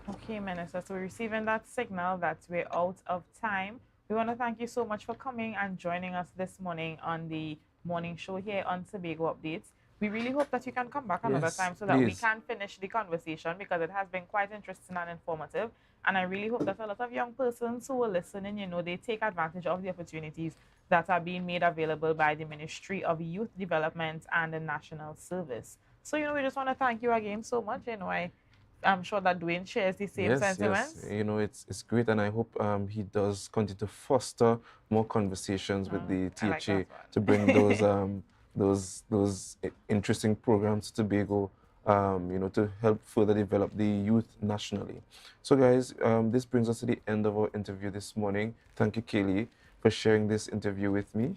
Okay, Minister, so we're receiving that signal that we're out of time. We want to thank you so much for coming and joining us this morning on the morning show here on Tobago Updates. We really hope that you can come back another time so that we can finish the conversation, because it has been quite interesting and informative. And I really hope that a lot of young persons who are listening, you know, they take advantage of the opportunities that are being made available by the Ministry of Youth Development and the National Service. So, you know, we just want to thank you again so much. You know, I'm sure that Dwayne shares the same sentiments. Yes, you know, it's great, and I hope he does continue to foster more conversations with the THA to bring those interesting programs to Tobago, you know, to help further develop the youth nationally. So, guys, this brings us to the end of our interview this morning. Thank you, Kaylee, for sharing this interview with me.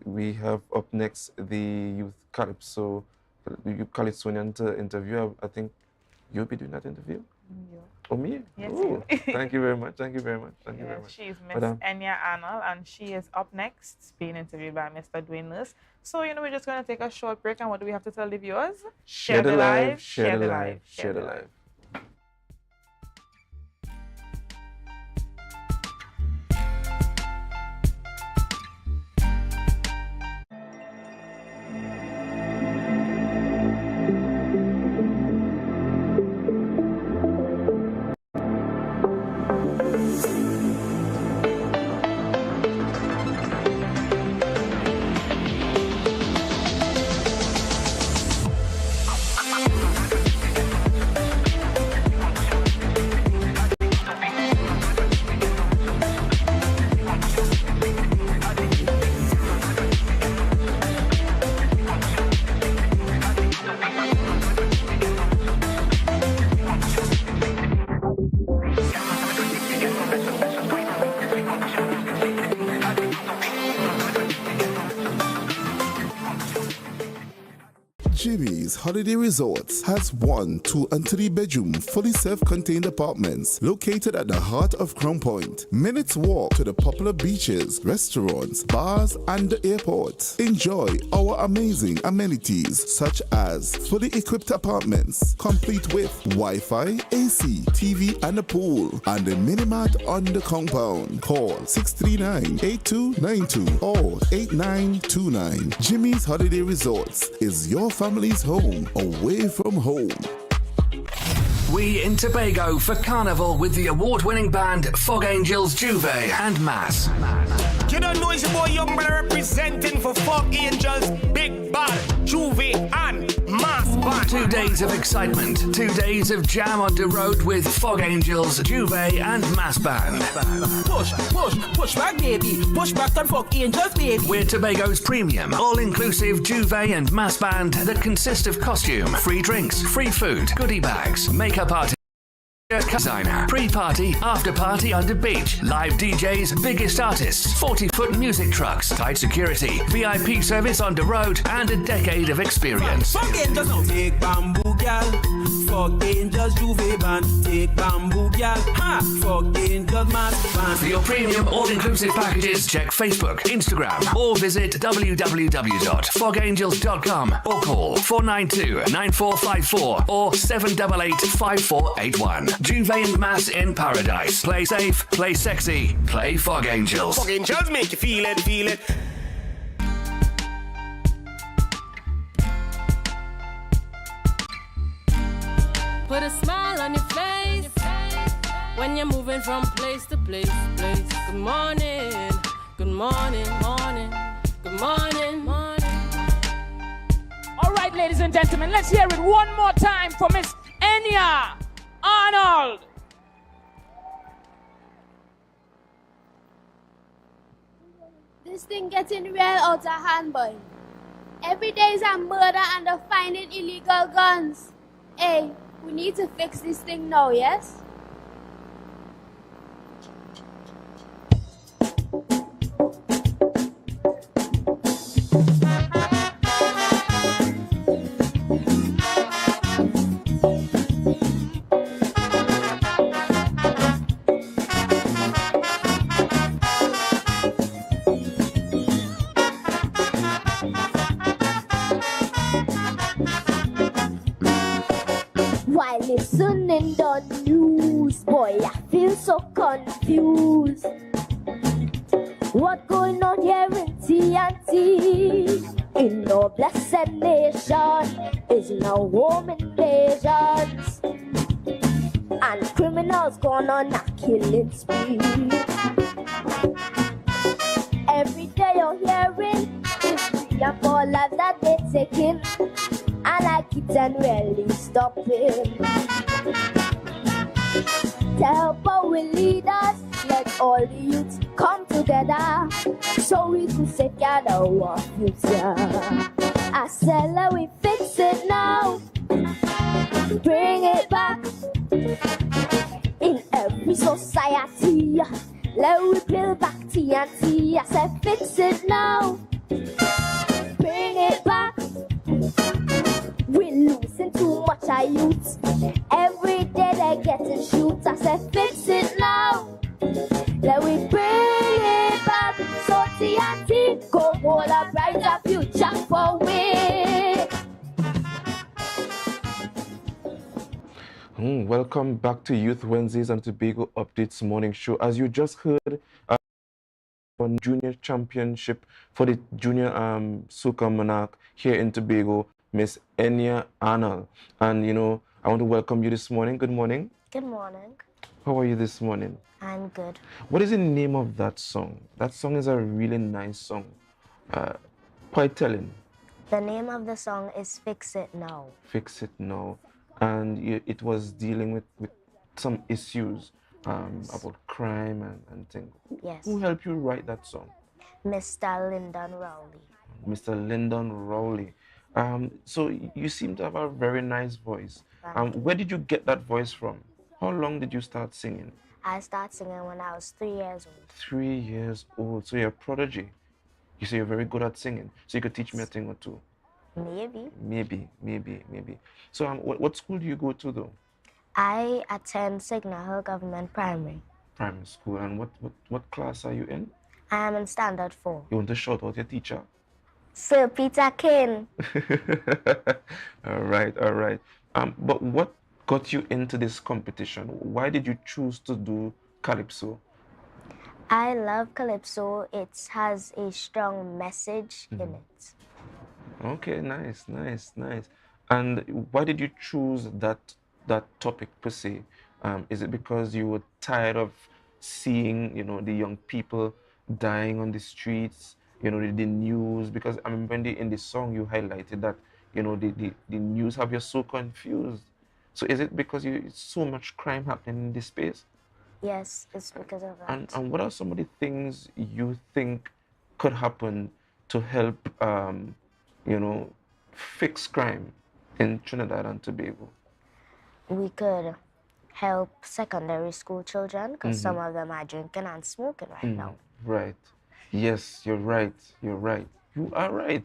We have up next the Youth Calypso, Calypsonian to interview. I think you'll be doing that interview? Yeah. Oh, me? Yes. Ooh, thank you very much. Thank you very much. Thank you very much. She's Miss Anya Annel, and she is up next, being interviewed by Mr. Dwayne Nurse. So, you know, we're just going to take a short break, and what do we have to tell the viewers? Share the live, share the live, share the live. Jimmy's Holiday Resorts has 1, 2, and 3 bedroom, fully self-contained apartments located at the heart of Crown Point. Minutes walk to the popular beaches, restaurants, bars, and the airport. Enjoy our amazing amenities such as fully equipped apartments, complete with Wi-Fi, AC, TV, and a pool, and a mini-mart on the compound. Call 639-8292 or 8929. Jimmy's Holiday Resorts is your family's home away from home. We in Tobago for Carnival with the award-winning band Fog Angels, Juve and Mass. You don't know it's your boy Young Brother representing for Fog Angels, Big Bad, Juve and Mass Band. 2 days of excitement, 2 days of jam on the road with Fog Angels, Juve and Mass Band. Push back, baby. Push back and Fog Angels, baby. We're Tobago's premium, all-inclusive Juve and Mass Band that consists of costume, free drinks, free food, goodie bags, makeup artists, designer, pre-party, after-party on the beach, live DJs, biggest artists, 40-foot music trucks, tight security, VIP service on the road, and a decade of experience. Fog Angels now take bamboo gal. Fog Angels Juve band. Take bamboo gal. Ha! Fog Angels Mass Band. For your premium all-inclusive packages, check Facebook, Instagram, or visit www.fogangels.com or call 492-9454 or 788-5481. Juve and Mass in paradise. Play safe, play sexy, play Fog Angels. Fog Angels make you feel it, feel it. Put a smile on your face when you're moving from place to place. Good morning, good morning, morning, good morning, morning. ladies and gentlemen. Let's hear it one more time for Miss Anya Annel. This thing getting real out of hand, boy. Every day is a murder and they're finding illegal guns. Hey, we need to fix this thing now, yes? While listening the news, boy, I feel so confused. What going on here in TNT? In our blessed nation is no home invasions, and criminals going on a killing spree. Every day you're hearing history of all lives that they're taking, and I keep on really stopping. To help our leaders, let all the youth come together so we can secure our future. I said, let we fix it now, bring it back in every society. Let we build back TNT. I said, fix it now, bring it back. We're losing too much of youth. Every day they're getting shoot. I said, fix it now. Let we bring it back. So TNT, go hold a brighter future for we. Welcome back to Youth Wednesdays and Tobago Updates morning show. As you just heard, on junior championship for the junior soca monarch here in Tobago, Miss Anya Annel. And I want to welcome you this morning. Good morning. Good morning. How are you this morning? I'm good. What is the name of that song? That song is a really nice song. Quite telling. The name of the song is Fix It Now. Fix It Now. And it was dealing with some issues about crime and things. Yes. Who helped you write that song? Mr. Lyndon Rowley. Mr. Lyndon Rowley. So you seem to have a very nice voice. Where did you get that voice from? How long did you start singing? I started singing when I was 3 years old. 3 years old. So you're a prodigy. You say you're very good at singing. So you could teach me a thing or two. Maybe. Maybe. So what school do you go to though? I attend Signal Hill Government Primary. Primary school. And what class are you in? I am in Standard 4. You want to shout out your teacher? Sir Peter King. All right. But what got you into this competition? Why did you choose to do Calypso? I love Calypso. It has a strong message in it. Okay, nice. And why did you choose that topic per se? Is it because you were tired of seeing, the young people dying on the streets, the news? Because I remember in the song you highlighted that, the news have you so confused. So is it because it's so much crime happening in this space? Yes, it's because of that. And what are some of the things you think could happen to help, fix crime in Trinidad and Tobago? We could help secondary school children because some of them are drinking and smoking right now. Right. Yes, you're right. You are right.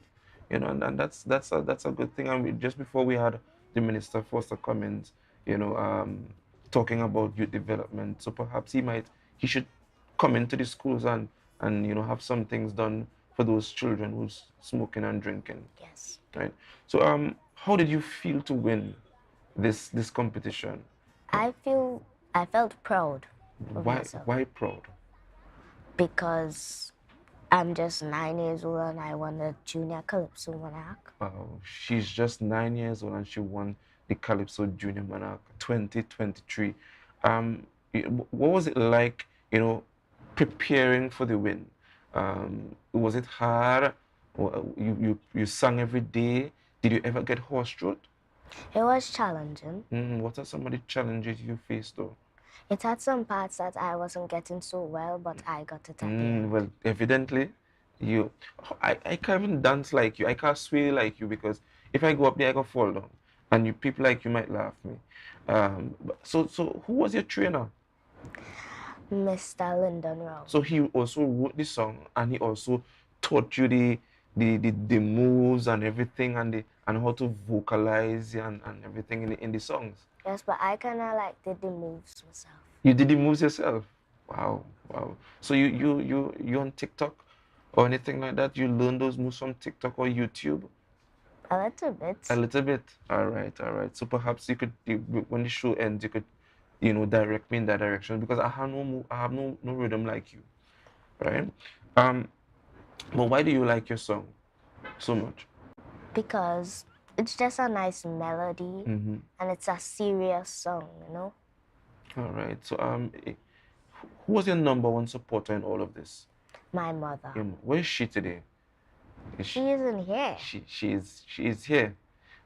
And that's a good thing. And just before we had the Minister Cummings, talking about youth development. So perhaps he should come into the schools and have some things done for those children who's smoking and drinking. Yes. Right. So how did you feel to win this competition? I felt proud of myself. Why proud? Because I'm just 9 years old and I won the Junior Calypso Monarch. She's just 9 years old and she won the Calypso Junior Monarch 2023. What was it like, preparing for the win? Was it hard? You sang every day? Did you ever get hoarse throat? It was challenging. What are some of the challenges you faced though? It had some parts that I wasn't getting so well, but I got it at the end. Well, evidently, I can't even dance like you. I can't sway like you because if I go up there, I can fall down, and people like you might laugh me. So who was your trainer? Mr. Lyndon Rao. So he also wrote the song, and he also taught you the moves and everything, and how to vocalize and everything in the songs. Yes, but I kind of like did the moves myself. You did the moves yourself. Wow. So you on TikTok or anything like that? You learn those moves from TikTok or YouTube? A little bit. A little bit. All right. So perhaps you could, when the show ends, you could, direct me in that direction because I have no rhythm like you, right? But why do you like your song so much? Because it's just a nice melody, and it's a serious song, All right. So who was your number one supporter in all of this? My mother. Where is she today? She isn't here. She is here.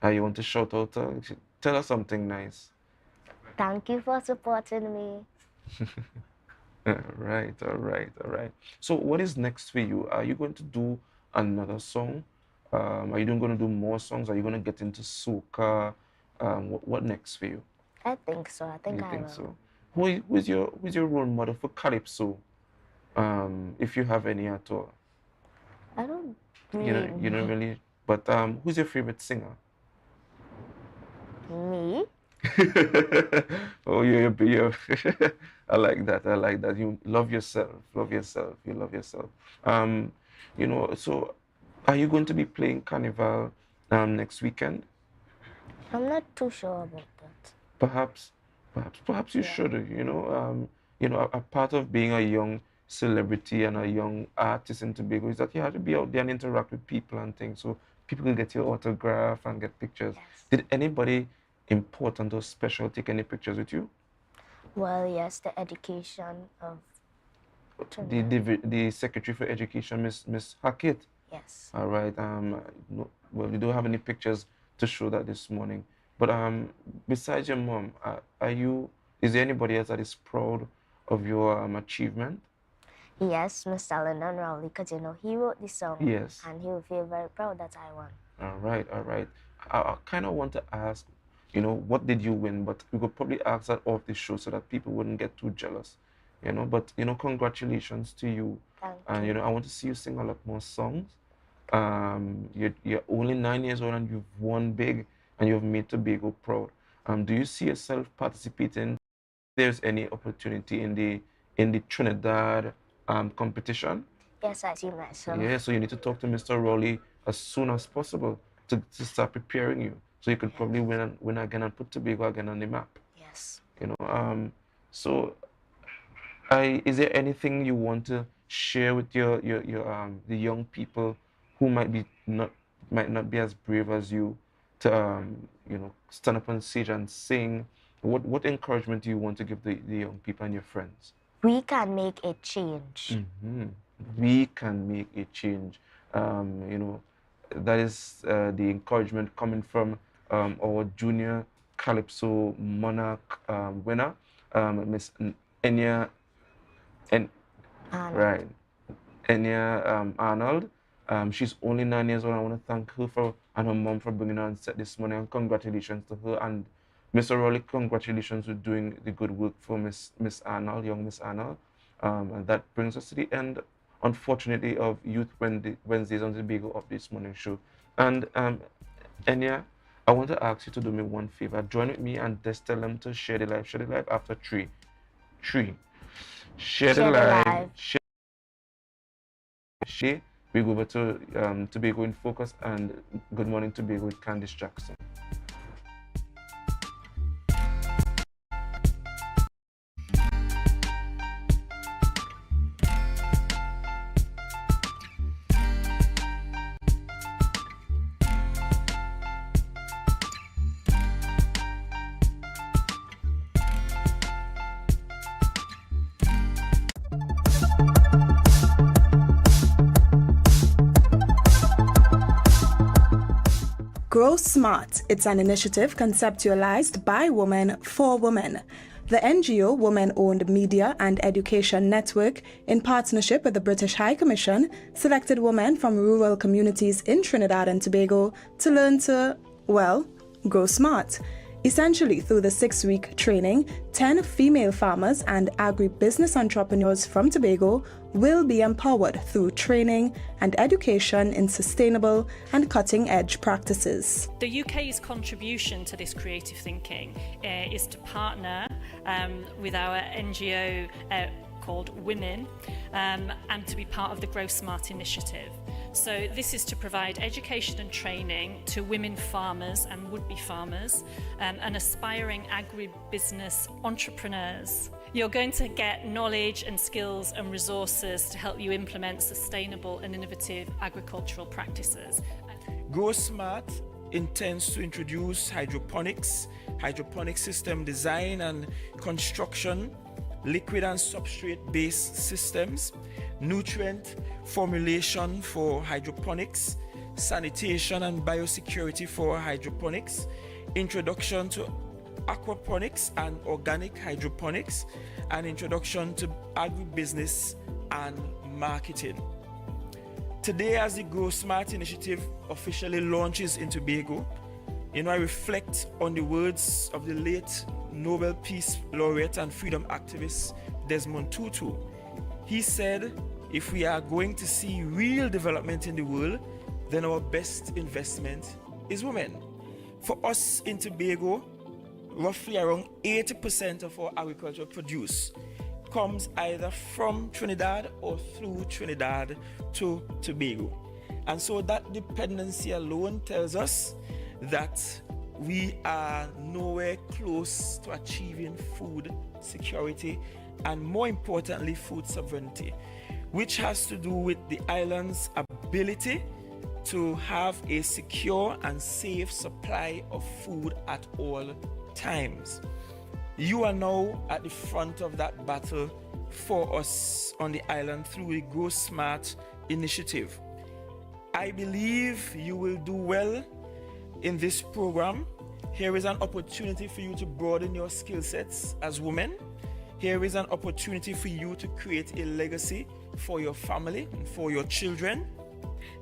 You want to shout out her? Tell her something nice. Thank you for supporting me. All right. So what is next for you? Are you going to do another song? Are you going to do more songs? Are you going to get into soca? What next for you? I think so. I think You I think will. so? Who's your role model for calypso? If you have any at all. I don't You don't really. But who's your favorite singer? Me? Oh, you're I like that. You love yourself. You love yourself. So are you going to be playing Carnival next weekend? I'm not too sure about that. Perhaps you should. A part of being a young celebrity and a young artist in Tobago is that you have to be out there and interact with people and things, so people can get your autograph and get pictures. Yes. Did anybody important or special take any pictures with you? Well, yes, the education of the Secretary for Education, Miss Hackett. Yes. All right. No, well, we don't have any pictures to show that this morning. But besides your mom, is there anybody else that is proud of your achievement? Yes, Mr. Lyndon Rowley, because he wrote the song. Yes. And he will feel very proud that I won. All right. I kind of want to ask, what did you win? But we could probably ask that off the show so that people wouldn't get too jealous. But congratulations to you. Thank you. I want to see you sing a lot more songs. You're only 9 years old and you've won big and you've made Tobago proud. Do you see yourself participating? If there's any opportunity in the Trinidad competition? Yes, I see myself. Yeah, so you need to talk to Mr. Rowley as soon as possible to start preparing you, so you could probably win again and put Tobago again on the map. Yes. So is there anything you want to share with your the young people who might not be as brave as you to stand up on stage and sing? What encouragement do you want to give the young people and your friends? We can make a change. We can make a change. That is the encouragement coming from our junior Calypso Monarch winner, Miss Anya Arnold. She's only 9 years old. I want to thank her and her mom for bringing her on set this morning, and congratulations to her. And Mr. Rowley, congratulations for doing the good work for Miss Arnold, young Miss Arnold. And that brings us to the end, unfortunately, of Youth Wednesdays on the Tobago of this morning show. And Anya, I want to ask you to do me one favor. Join with me and just tell them to share the live. Share the live after three. Share the live. Share. We go over to Tobago in Focus and Good Morning Tobago with Candice Jackson. Grow Smart. It's an initiative conceptualized by women for women. The NGO, women-owned media and education network, in partnership with the British High Commission, selected women from rural communities in Trinidad and Tobago to learn to, well, grow smart. Essentially, through the 6-week training, 10 female farmers and agribusiness entrepreneurs from Tobago will be empowered through training and education in sustainable and cutting-edge practices. The UK's contribution to this creative thinking is to partner with our NGO called Women and to be part of the Grow Smart initiative. So this is to provide education and training to women farmers and would-be farmers and aspiring agribusiness entrepreneurs. You're going to get knowledge and skills and resources to help you implement sustainable and innovative agricultural practices. Grow Smart intends to introduce hydroponics, hydroponic system design and construction, liquid and substrate-based systems, nutrient formulation for hydroponics, sanitation and biosecurity for hydroponics, introduction to aquaponics and organic hydroponics, and introduction to agribusiness and marketing. Today, as the Grow Smart initiative officially launches in Tobago, I reflect on the words of the late Nobel Peace Laureate and freedom activist Desmond Tutu. He said, if we are going to see real development in the world, then our best investment is women. For us in Tobago, roughly around 80% of our agricultural produce comes either from Trinidad or through Trinidad to Tobago. And so that dependency alone tells us that we are nowhere close to achieving food security and, more importantly, food sovereignty, which has to do with the island's ability to have a secure and safe supply of food at all times. You are now at the front of that battle for us on the island through the Grow Smart initiative. I believe you will do well in this program. Here is an opportunity for you to broaden your skill sets as women. Here is an opportunity for you to create a legacy for your family and for your children.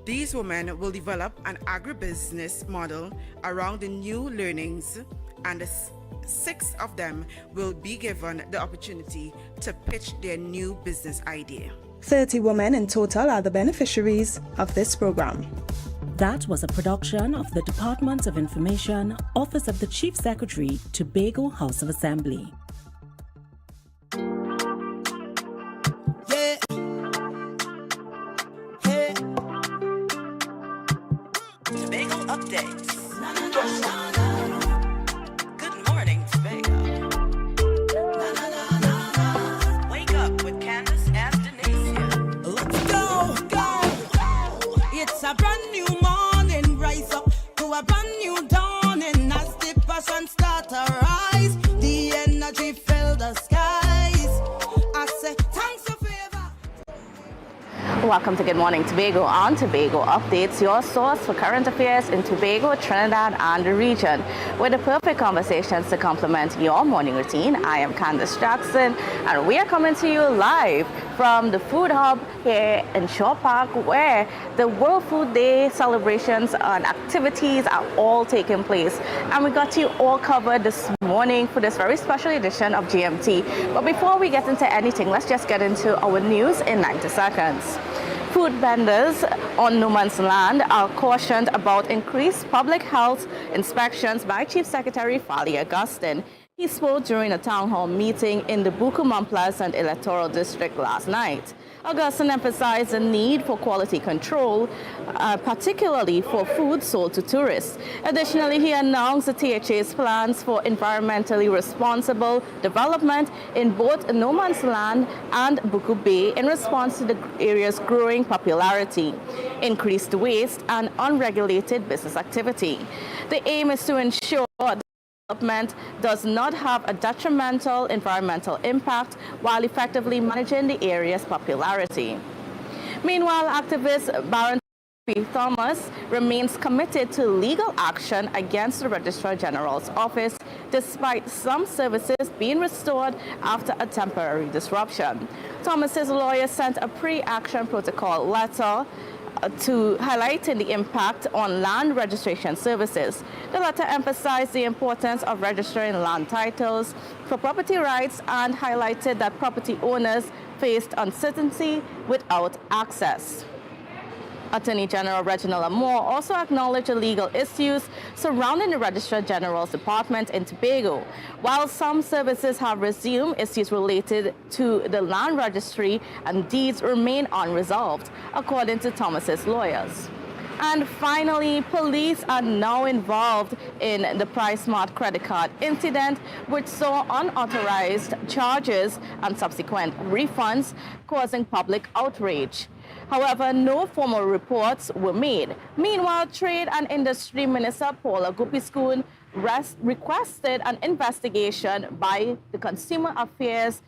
These women will develop an agribusiness model around the new learnings, and the 6 of them will be given the opportunity to pitch their new business idea. 30 women in total are the beneficiaries of this program. That was a production of the Department of Information, Office of the Chief Secretary, Tobago House of Assembly. Tobago updates. Good morning, Tobago. Wake up with Candace and Denicia. Let's go. It's a brand new morning. Rise up to a brand new dawning. As the passion start to rise, the energy fill the skies. I say thanks for favor. Welcome to Good Morning Tobago on Tobago Updates, your source for current affairs in Tobago, Trinidad and the region, with the perfect conversations to complement your morning routine. I am Candace Jackson, and we are coming to you live from the Food Hub here in Shaw Park, where the World Food Day celebrations and activities are all taking place. And we got you all covered this morning for this very special edition of GMT. But before we get into anything, let's just get into our news in 90 seconds. Food vendors on no man's land are cautioned about increased public health inspections by Chief Secretary Fali Augustine. He spoke during a town hall meeting in the Bukuman Pleasant Electoral District last night. Augustine emphasized the need for quality control, particularly for food sold to tourists. Additionally, he announced the THA's plans for environmentally responsible development in both No Man's Land and Buku Bay in response to the area's growing popularity, increased waste, and unregulated business activity. The aim is to ensure development does not have a detrimental environmental impact while effectively managing the area's popularity. Meanwhile, activist Baron Thomas remains committed to legal action against the Registrar General's office, despite some services being restored after a temporary disruption. Thomas's lawyer sent a pre-action protocol letter to highlighting the impact on land registration services. The letter emphasized the importance of registering land titles for property rights and highlighted that property owners faced uncertainty without access. Attorney General Reginald Amore also acknowledged the legal issues surrounding the Registrar General's department in Tobago. While some services have resumed, issues related to the land registry and deeds remain unresolved, according to Thomas's lawyers. And finally, police are now involved in the PriceSmart credit card incident, which saw unauthorized charges and subsequent refunds, causing public outrage. However, no formal reports were made. Meanwhile, Trade and Industry Minister Paula Gupiskun requested an investigation by the Consumer Affairs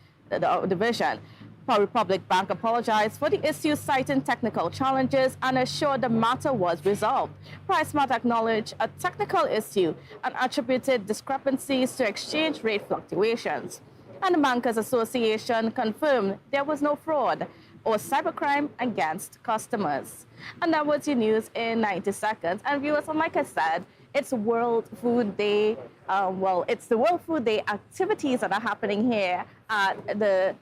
Division. Republic Bank apologized for the issue, citing technical challenges, and assured the matter was resolved. PriceSmart acknowledged a technical issue and attributed discrepancies to exchange rate fluctuations. And the Bankers Association confirmed there was no fraud or cybercrime against customers. And that was your news in 90 seconds. And viewers, like I said, it's World Food Day. It's the World Food Day activities that are happening here at the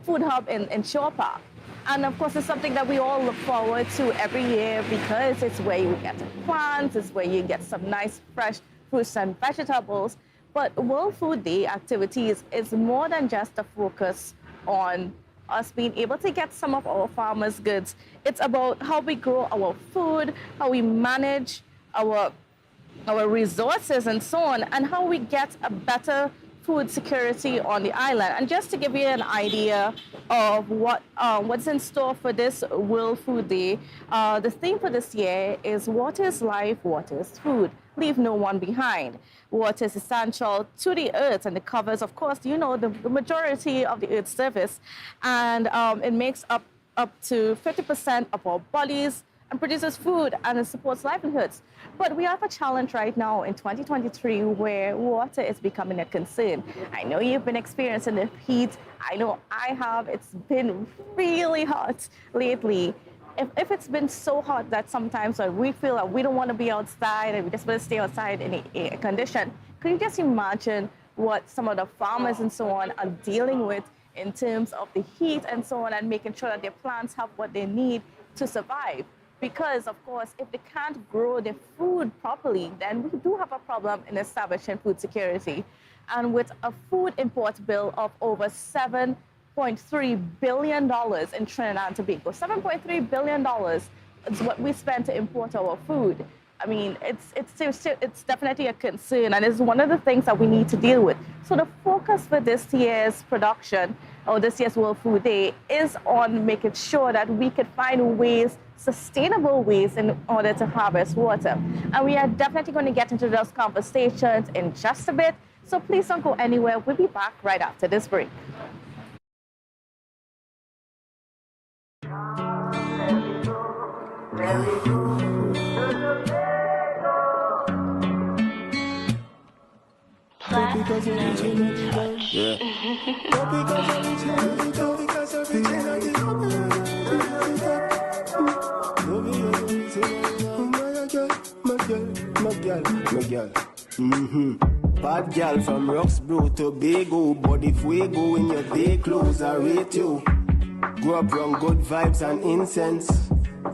food hub in Shore Park. And of course, it's something that we all look forward to every year because it's where you get plants, it's where you get some nice fresh fruits and vegetables. But World Food Day activities is more than just a focus on us being able to get some of our farmers' goods. It's about how we grow our food, how we manage our resources and so on, and how we get a better food security on the island. And just to give you an idea of what's in store for this World Food Day, the theme for this year is Water is Life, Water is Food. Leave no one behind. Water is essential to the earth, and it covers, of course, the majority of the earth's surface, and it makes up to 50% of our bodies and produces food, and it supports livelihoods. But we have a challenge right now in 2023 where water is becoming a concern. I know you've been experiencing the heat. I know I have. It's been really hot lately. If it's been so hot that sometimes we feel that we don't want to be outside and we just want to stay outside in a condition, could you just imagine what some of the farmers and so on are dealing with in terms of the heat and so on, and making sure that their plants have what they need to survive? Because, of course, if they can't grow their food properly, then we do have a problem in establishing food security. And with a food import bill of over $7.3 billion in Trinidad and Tobago, $7.3 billion is what we spend to import our food. I mean, it's definitely a concern, and it's one of the things that we need to deal with. So the focus for this year's production, or this year's World Food Day, is on making sure that we can find ways, sustainable ways, in order to harvest water. And we are definitely going to get into those conversations in just a bit. So please don't go anywhere. We'll be back right after this break. Bad girl from Roxborough to Tobago, body fuego in your day clothes, I rate you. Grew up around good vibes and incense.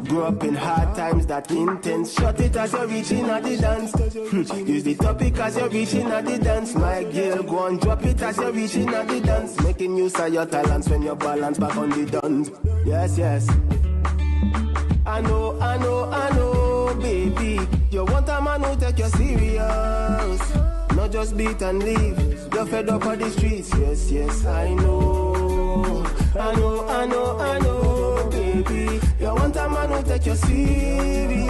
Grew up in hard times that intense. Shut it as you're reaching at the dance. Use the topic as you're reaching at the dance. My girl, go and drop it as you're reaching at the dance. Making use of your talents when you balance back on the dance. Yes, yes. I know, baby. You want a man who take you serious. Not just beat and leave. You're fed up on the streets. Yes, yes, I know, baby. You want a man who take you serious.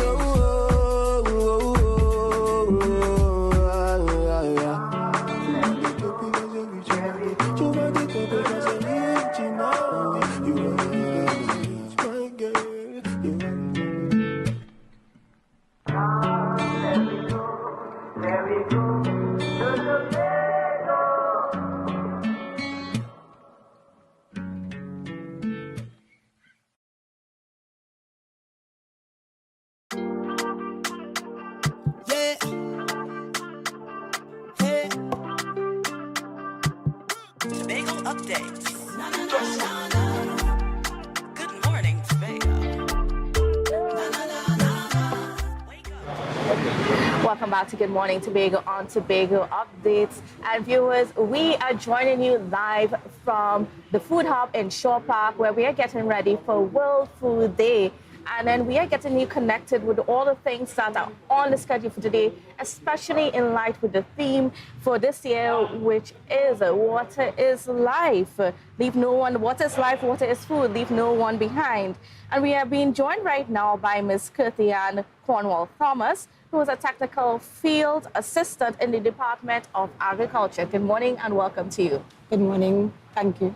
Welcome back to Good Morning Tobago on Tobago Updates. And viewers, we are joining you live from the Food Hub in Shore Park, where we are getting ready for World Food Day. And then we are getting you connected with all the things that are on the schedule for today, especially in light with the theme for this year, which is Water is Life. Leave no one, water is life, water is food, leave no one behind. And we are being joined right now by Ms. Kirtian Cornwall Thomas, who is a technical field assistant in the Department of Agriculture. Good morning and welcome to you. Good morning. Thank you.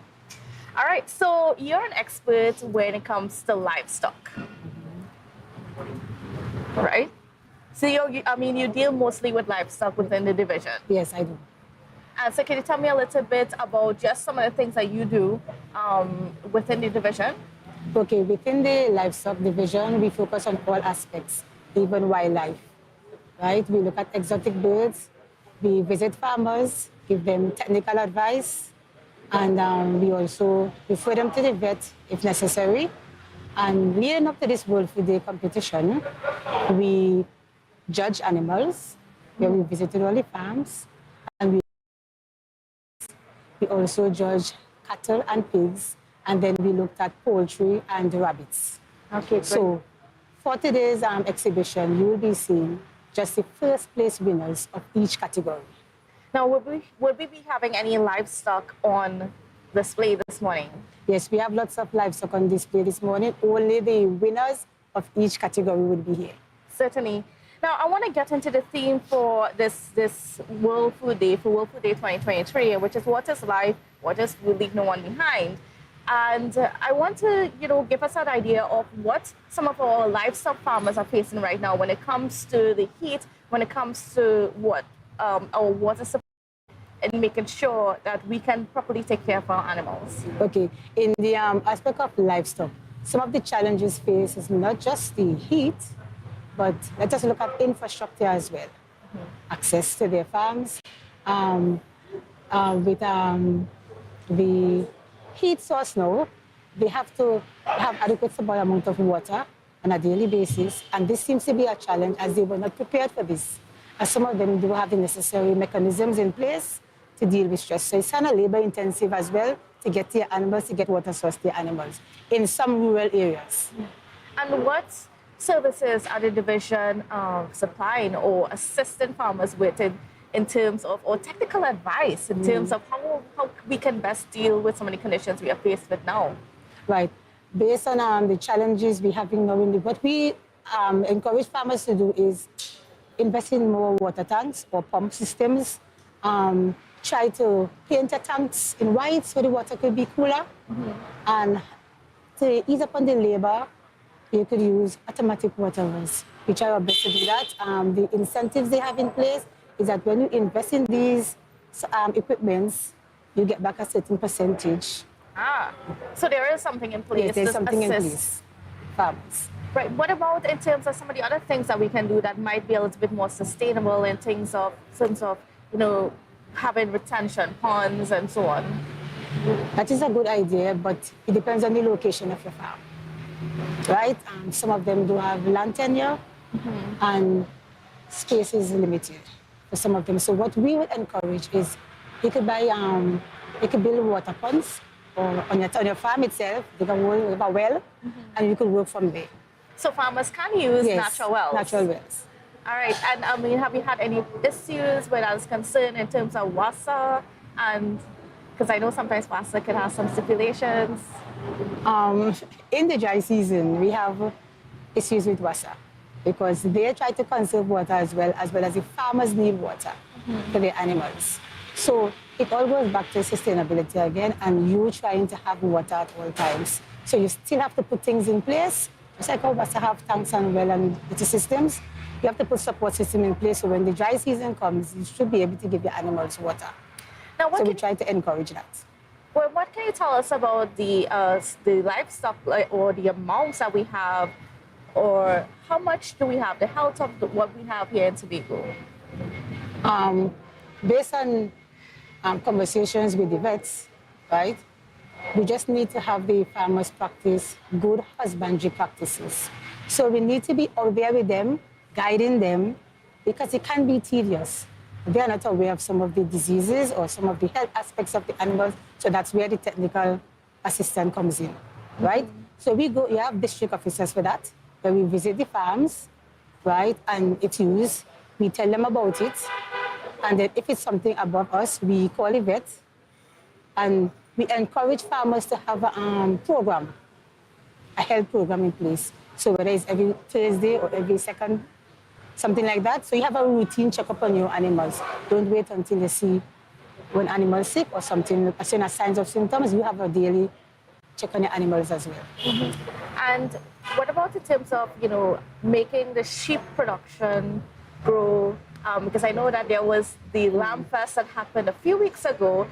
All right, so you're an expert when it comes to livestock, right? So you deal mostly with livestock within the division. Yes, I do. And so can you tell me a little bit about just some of the things that you do within the division? Okay, within the livestock division, we focus on all aspects, even wildlife, right? We look at exotic birds, we visit farmers, give them technical advice, and we also refer them to the vet if necessary. And leading up to this World Food Day competition, we judge animals, where we visited all the farms, and we also judge cattle and pigs, and then we looked at poultry and rabbits. Okay, great. So for today's exhibition, you will be seeing just the first place winners of each category. Now, would we be having any livestock on display this morning? Yes, we have lots of livestock on display this morning. Only the winners of each category would be here. Certainly. Now, I want to get into the theme for this World Food Day, for World Food Day 2023, which is what is life, what is food, leave no one behind. And I want to, give us an idea of what some of our livestock farmers are facing right now when it comes to the heat, when it comes to our water supply, and making sure that we can properly take care of our animals. Okay, in the aspect of livestock, some of the challenges faced is not just the heat, but let us look at infrastructure as well. Access to their farms, with the heat source now, they have to have adequate supply amount of water on a daily basis, and this seems to be a challenge as they were not prepared for this. As some of them do have the necessary mechanisms in place to deal with stress. So it's kind of labor intensive as well to get their animals, to get water source to their animals in some rural areas. And what services are the division supplying or assisting farmers with in terms of, or technical advice in terms of how we can best deal with some of the conditions we are faced with now? Right. Based on the challenges we have now, what we encourage farmers to do is invest in more water tanks or pump systems. Try to paint the tanks in white so the water could be cooler. And to ease up on the labor, you could use automatic water wells. We try our best to do that. The incentives they have in place is that when you invest in these equipments, you get back a certain percentage. So there is something in place. Yes, there's something in place. Farmers. Right. What about in terms of some of the other things that we can do that might be a little bit more sustainable in terms of having retention ponds and so on? That is a good idea, but it depends on the location of your farm, right? Some of them do have land tenure, and space is limited for some of them. So what we would encourage is you could buy, you could build water ponds, or on your farm itself, you can have a well, and you could work from there. So farmers can use natural wells? Natural wells. All right, and have you had any issues where that's concerned in terms of WASA? And because I know sometimes WASA can have some stipulations. In the dry season, we have issues with WASA because they try to conserve water as well as the farmers need water for their animals. So it all goes back to sustainability again, and you trying to have water at all times. So you still have to put things in place. Just like how WASA have tanks and well and water systems, you have to put support system in place so when the dry season comes, you should be able to give your animals water. Now, so we try to encourage that. Well, what can you tell us about the livestock or the amounts that we have, or how much do we have, the health of what we have here in Tobago? Based on conversations with the vets, right, we just need to have the farmers practice good husbandry practices. So we need to be out there with them, guiding them because it can be tedious. They are not aware of some of the diseases or some of the health aspects of the animals, so that's where the technical assistant comes in, right? So we have district officers for that, where we visit the farms, right, and it's used. We tell them about it, and then if it's something above us, we call a vet, and we encourage farmers to have a program, a health program in place. So whether it's every Thursday or every second, something like that. So you have a routine checkup on your animals. Don't wait until you see when animals sick or something. As soon as signs of symptoms, you have a daily check on your animals as well. And what about in terms of, making the sheep production grow? Because I know that there was the Lamb Fest that happened a few weeks ago,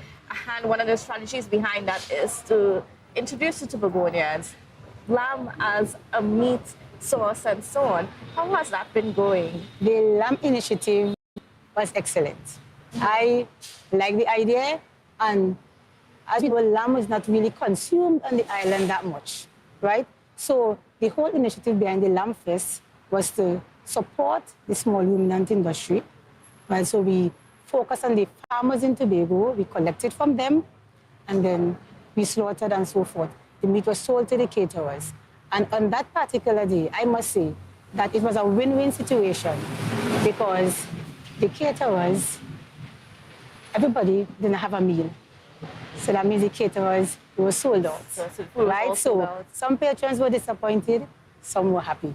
and one of the strategies behind that is to introduce to Tobagonians lamb as a meat source and so on. How has that been going? The lamb initiative was excellent. I like the idea, and as you know, lamb is not really consumed on the island that much, right? So the whole initiative behind the Lamb Fest was to support the small ruminant industry, right? So we focus on the farmers in Tobago, we collected from them, and then we slaughtered and so forth. The meat was sold to the caterers. And on that particular day, I must say that it was a win-win situation because the caterers, everybody didn't have a meal. So that means the caterers were sold out, right? So some patrons were disappointed, some were happy.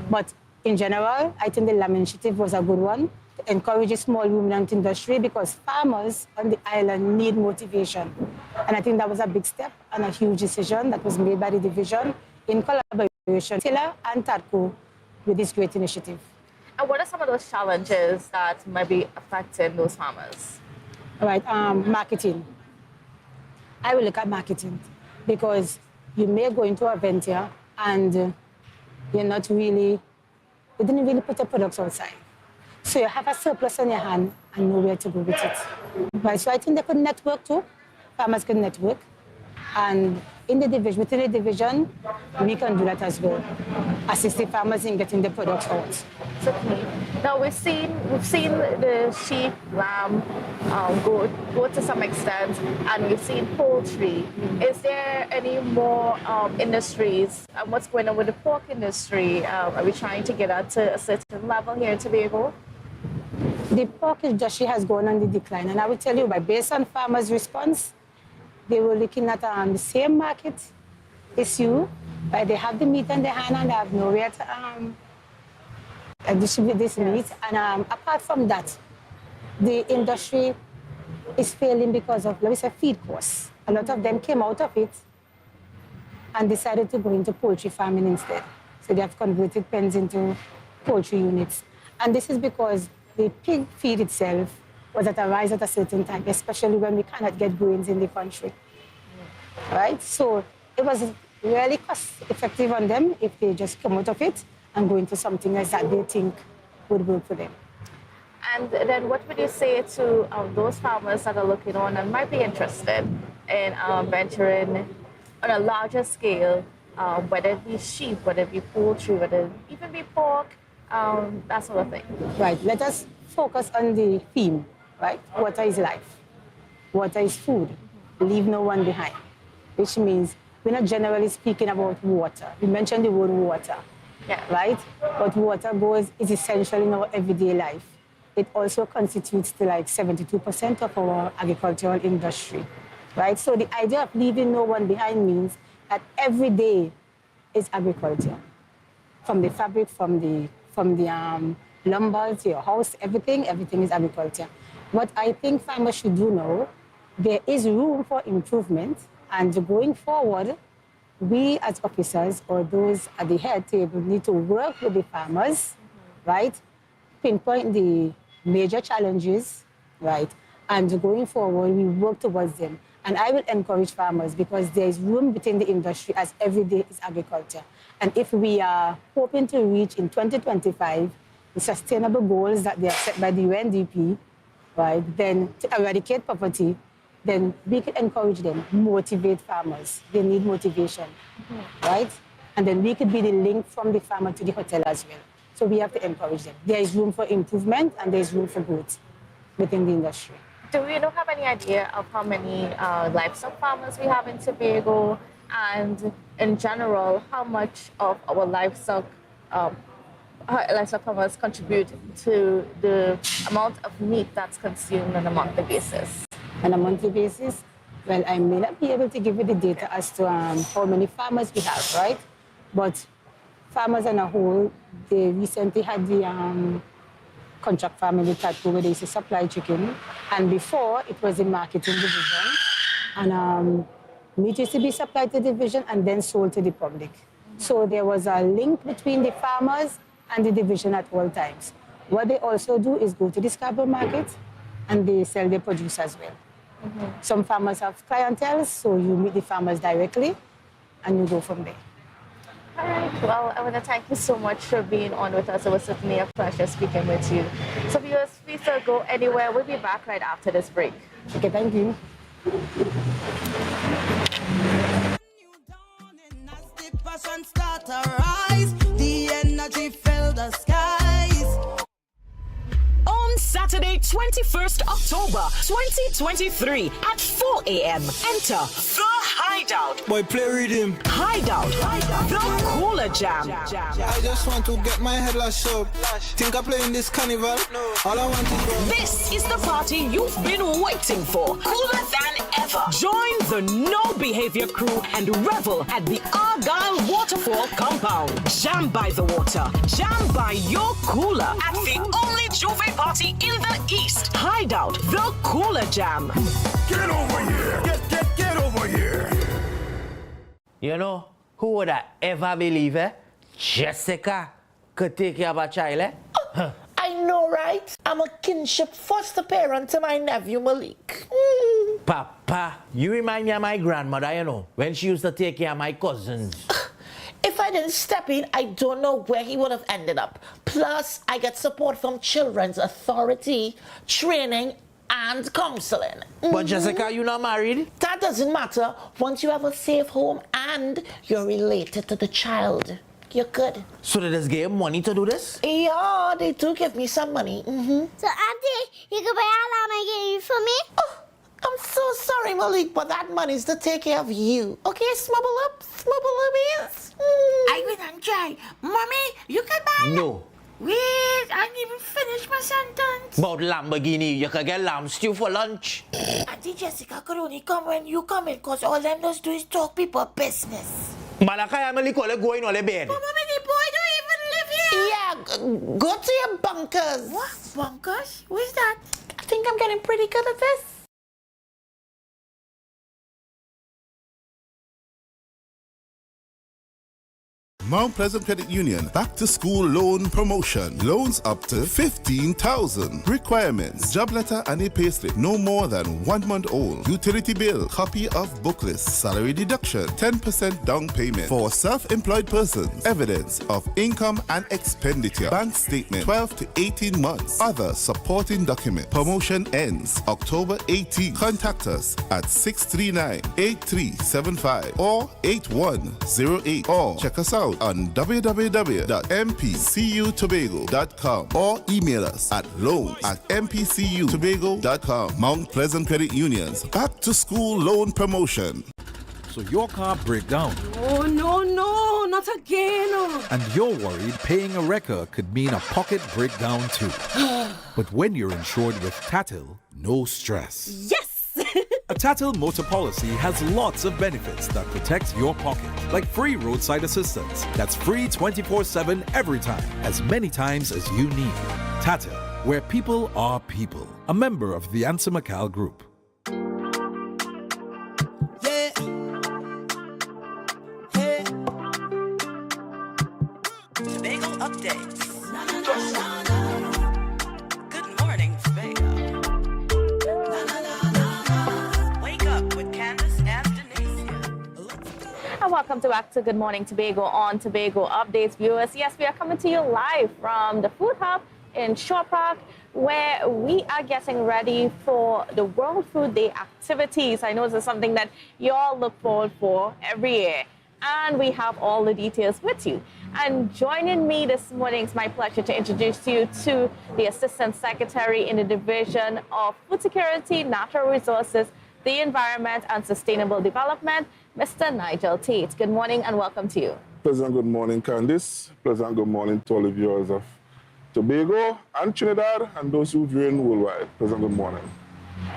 But in general, I think the lamb initiative was a good one to encourage the small ruminant industry because farmers on the island need motivation. And I think that was a big step and a huge decision that was made by the division in collaboration, Tiller and TADCO, with this great initiative. And what are some of those challenges that might be affecting those farmers? All right, marketing. I will look at marketing because you may go into a venture and you didn't really put your products outside. So you have a surplus on your hand and nowhere to go with it. Right, so I think they could network too. Farmers could network. And in the division, within the division, we can do that as well. Assist the farmers in getting the products out. Certainly. Now we've seen the sheep, lamb, goat to some extent, and we've seen poultry. Is there any more industries? What's going on with the pork industry? Are we trying to get that to a certain level here in Tobago? The pork industry has gone on the decline, and I will tell you, based on farmers' response, they were looking at the same market issue, but they have the meat in their hand and they have nowhere to distribute this meat. And apart from that, the industry is failing because of, let me say, feed costs. A lot of them came out of it and decided to go into poultry farming instead. So they have converted pens into poultry units. And this is because the pig feed itself was at a rise at a certain time, especially when we cannot get grains in the country, right? So it was really cost-effective on them if they just come out of it and go into something else that they think would work for them. And then what would you say to those farmers that are looking on and might be interested in venturing on a larger scale, whether it be sheep, whether it be poultry, whether it even be pork, that sort of thing? Right, let us focus on the theme. Right? Water is life. Water is food. Leave no one behind. Which means we're not generally speaking about water. We mentioned the word water, right? But water is essential in our everyday life. It also constitutes to like 72% of our agricultural industry, right? So the idea of leaving no one behind means that every day is agriculture. From the fabric, from the lumber to your house, everything is agriculture. What I think farmers should do now, there is room for improvement, and going forward, we as officers or those at the head table need to work with the farmers, right? Pinpoint the major challenges, right? And going forward, we work towards them. And I will encourage farmers because there is room within the industry as every day is agriculture. And if we are hoping to reach in 2025 the sustainable goals that they are set by the UNDP, right, then to eradicate poverty, then we can encourage them, motivate farmers. They need motivation, right? And then we could be the link from the farmer to the hotel as well. So we have to encourage them. There is room for improvement and there is room for growth within the industry. Do you have any idea of how many livestock farmers we have in Tobago, and in general, how much of our livestock farmers contribute to the amount of meat that's consumed on a monthly basis? On a monthly basis, well, I may not be able to give you the data as to how many farmers we have, right? But farmers on a whole, they recently had the contract farming with Tatco where they used to supply chicken. And before, it was the marketing division. And meat used to be supplied to the division and then sold to the public. So there was a link between the farmers and the division at all times. What they also do is go to the Scarborough market and they sell their produce as well. Some farmers have clientele, so you meet the farmers directly and you go from there. All right. Well, I want to thank you so much for being on with us. It was certainly a pleasure speaking with you. So viewers, please don't go anywhere. We'll be back right after this break. Okay, thank you. Passion start to rise, the energy fill the skies. On Saturday, 21st October 2023 at 4 a.m. Enter The Hideout. Boy, play rhythm. Hideout. The Cooler Jam. I just want to get my head lashed up. Think I'm playing this carnival? No. All I want is go. This is the party you've been waiting for. Cooler than ever. Join the No Behavior crew and revel at the Argyle Waterfall compound. Jam by the water. Jam by your cooler at the only Juve party in the East. Hideout, the Cooler Jam. Get over here. Get over here. You know, who would I ever believe, Jessica could take care of a child, I know, right? I'm a kinship foster parent to my nephew Malik. Papa, you remind me of my grandmother, you know, when she used to take care of my cousins. If I didn't step in, I don't know where he would have ended up. Plus, I get support from Children's Authority, training, and counseling. But Jessica, you're not married? That doesn't matter. Once you have a safe home and you're related to the child, you're good. So they just gave money to do this? Yeah, they do give me some money. So, Auntie, you can buy a lamb I gave you for me? Oh, I'm so sorry, Malik, but that money's to take care of you. Okay, smubble up is. I went and try. Mommy, you can buy. No. Wait, I didn't even finish my sentence. About Lamborghini, you can get lamb stew for lunch. Auntie Jessica could only come when you come in, because all them does do is talk people business. Malakai, I'm only going on the bed. But Mommy, the boy don't even live here. Yeah, go to your bunkers. What? Bunkers? Where's that? I think I'm getting pretty good at this. Mount Pleasant Credit Union Back to School Loan Promotion. Loans up to 15,000. Requirements: job letter and a payslip no more than 1 month old. Utility bill, copy of book list, salary deduction, 10% down payment for self-employed persons, evidence of income and expenditure, bank statement, 12 to 18 months, other supporting document. Promotion ends October 18. Contact us at 639-8375 or 8108 or check us out on www.mpcutobago.com or email us at loan@mpcutobago.com. Mount Pleasant Credit Union's Back to School Loan Promotion. So your car break down. Oh, no, not again. And you're worried paying a wrecker could mean a pocket breakdown too. But when you're insured with Tatil, no stress. Yes! A Tatil motor policy has lots of benefits that protect your pocket, like free roadside assistance. That's free 24/7 every time, as many times as you need. Tatil, where people are people. A member of the Ansa McCall Group. Yeah. Hey. Tobago updates. Good morning, Tobago. And welcome back to Good Morning Tobago on Tobago Updates, viewers. Yes, we are coming to you live from the Food Hub in Shore Park, where we are getting ready for the World Food Day activities. I know this is something that you all look forward for every year. and we have all the details with you. And joining me this morning, it's my pleasure to introduce you to the Assistant Secretary in the Division of Food Security, Natural Resources, the Environment and Sustainable Development, Mr. Nigel Tate. Good morning and welcome to you. Pleasant good morning, Candice. Pleasant good morning to all the viewers of Tobago and Trinidad and those who view in worldwide. Pleasant good morning.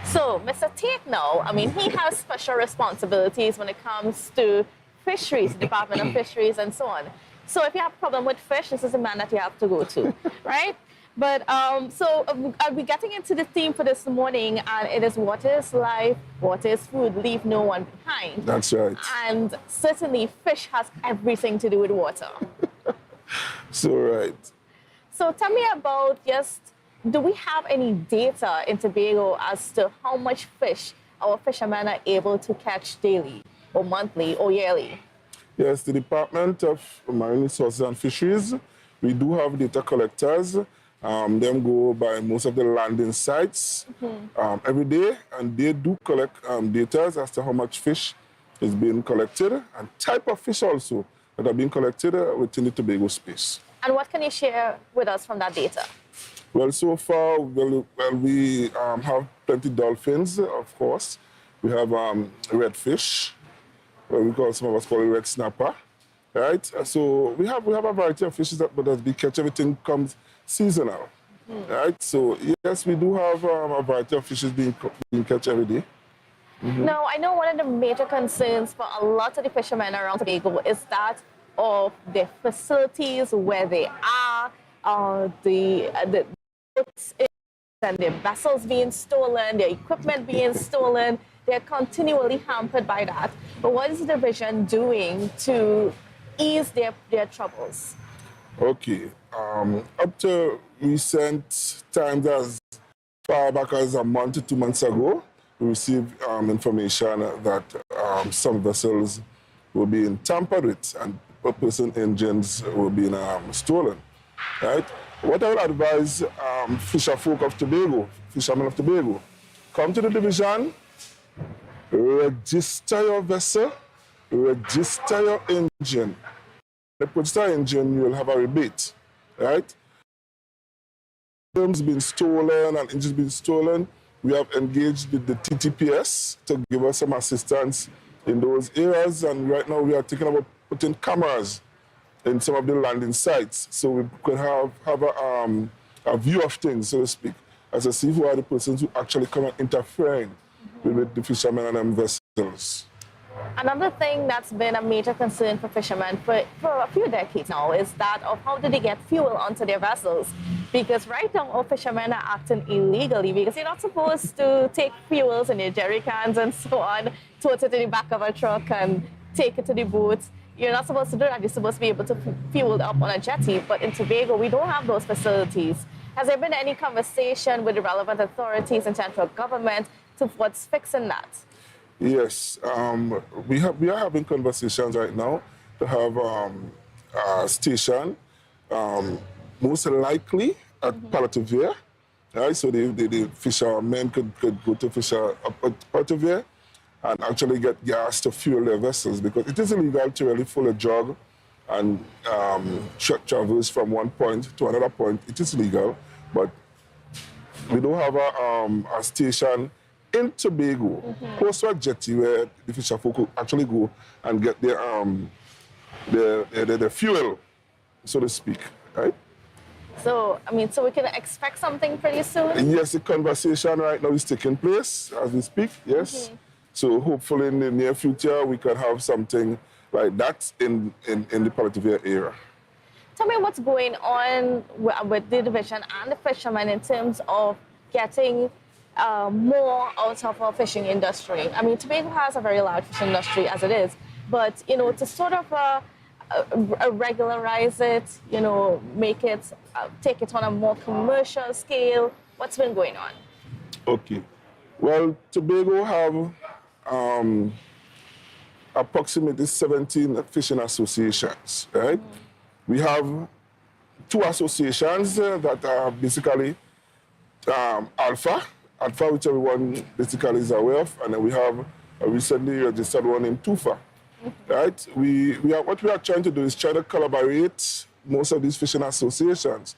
So, Mr. Tate now, I mean, he has special responsibilities when it comes to fisheries, Department of Fisheries and so on. So if you have a problem with fish, this is the man that you have to go to, right? But so I'll be getting into the theme for this morning, and it is what is life, what is food, leave no one behind. That's right. And certainly fish has everything to do with water. So right. So tell me about just, do we have any data in Tobago as to how much fish our fishermen are able to catch daily or monthly or yearly? Yes, the Department of Marine Resources and Fisheries, we do have data collectors. Them go by most of the landing sites every day, and they do collect data as to how much fish is being collected and type of fish also that are being collected within the Tobago space. And what can you share with us from that data? Well, so far, we have plenty dolphins, of course. We have redfish, we call some of us call it red snapper, right? So we have a variety of fishes but as we catch, everything comes seasonal, right? So yes, we do have a variety of fishes being catch every day. Now, I know one of the major concerns for a lot of the fishermen around Tobago is that of the facilities where they are, the boats and their vessels being stolen, their equipment being stolen. They're continually hampered by that. But what is the division doing to ease their troubles? Okay. Up to recent times, as far back as a month to 2 months ago, we received information that some vessels were being tampered with and per-person engines were being stolen, right? What I would advise fishermen of Tobago, come to the division, register your vessel, register your engine. If you register your engine, you will have a rebate, right? Terms being stolen and engines being stolen, we have engaged with the TTPS to give us some assistance in those areas, and right now we are thinking about putting cameras in some of the landing sites so we could have a view of things, so to speak, as to see who are the persons who actually come and interfering with the fishermen and them vessels. Another thing that's been a major concern for fishermen for a few decades now is that of how do they get fuel onto their vessels? Because right now, our fishermen are acting illegally because you're not supposed to take fuels in your jerry cans and so on, tote it in the back of a truck and take it to the boat. You're not supposed to do that. You're supposed to be able to fuel up on a jetty. But in Tobago, we don't have those facilities. Has there been any conversation with the relevant authorities and central government towards fixing that? Yes, we are having conversations right now to have a station, most likely at Palatavia, right? So the fishermen could go to fish up at Palatavia and actually get gas to fuel their vessels, because it is illegal to really fill a jug and traverse from one point to another point. It is legal, but we don't have a station in Tobago, close to a jetty where the fisher folk could actually go and get their fuel, so to speak, right? So, I mean, so we can expect something pretty soon? Yes, the conversation right now is taking place as we speak, yes. So hopefully in the near future we can have something like that in the Palatavia area. Tell me what's going on with the division and the fishermen in terms of getting more out of our fishing industry. I mean, Tobago has a very large fishing industry as it is, but, you know, to sort of regularize it, you know, make it, take it on a more commercial scale, what's been going on? Okay. Well, Tobago have approximately 17 fishing associations, right? We have 2 associations that are basically Alpha, which everyone basically is aware of, and then we have a recently registered one in Tufa, right? What we are trying to do is try to collaborate most of these fishing associations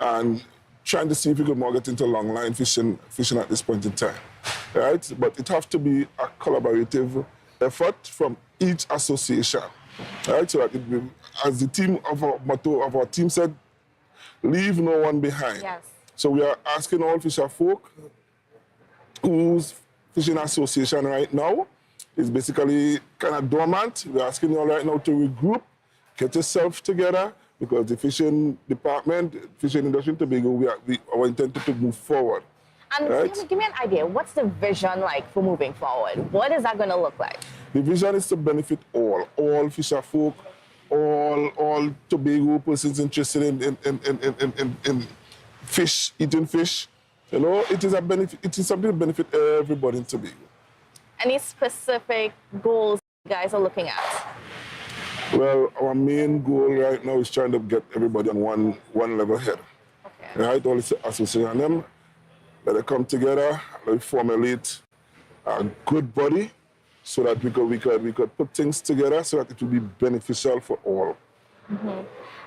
and trying to see if we could more get into long line fishing at this point in time, right? But it has to be a collaborative effort from each association, right? So that as the team of our motto of our team said, leave no one behind. Yes. So we are asking all fisher folk whose fishing association right now is basically kind of dormant. We're asking you all right now to regroup, get yourself together, because the fishing department, fishing industry in Tobago, we are intended to move forward. And right? give me an idea, what's the vision like for moving forward? What is that going to look like? The vision is to benefit all fisher folk, all Tobago persons interested in fish, eating fish. You know, it is a benefit. It is something to benefit everybody in Tobago. Any specific goals you guys are looking at? Well, our main goal right now is trying to get everybody on one level head. Okay. Right, all the association them, let them come together, let us formulate a good body, so that we could put things together so that it will be beneficial for all. Mm-hmm.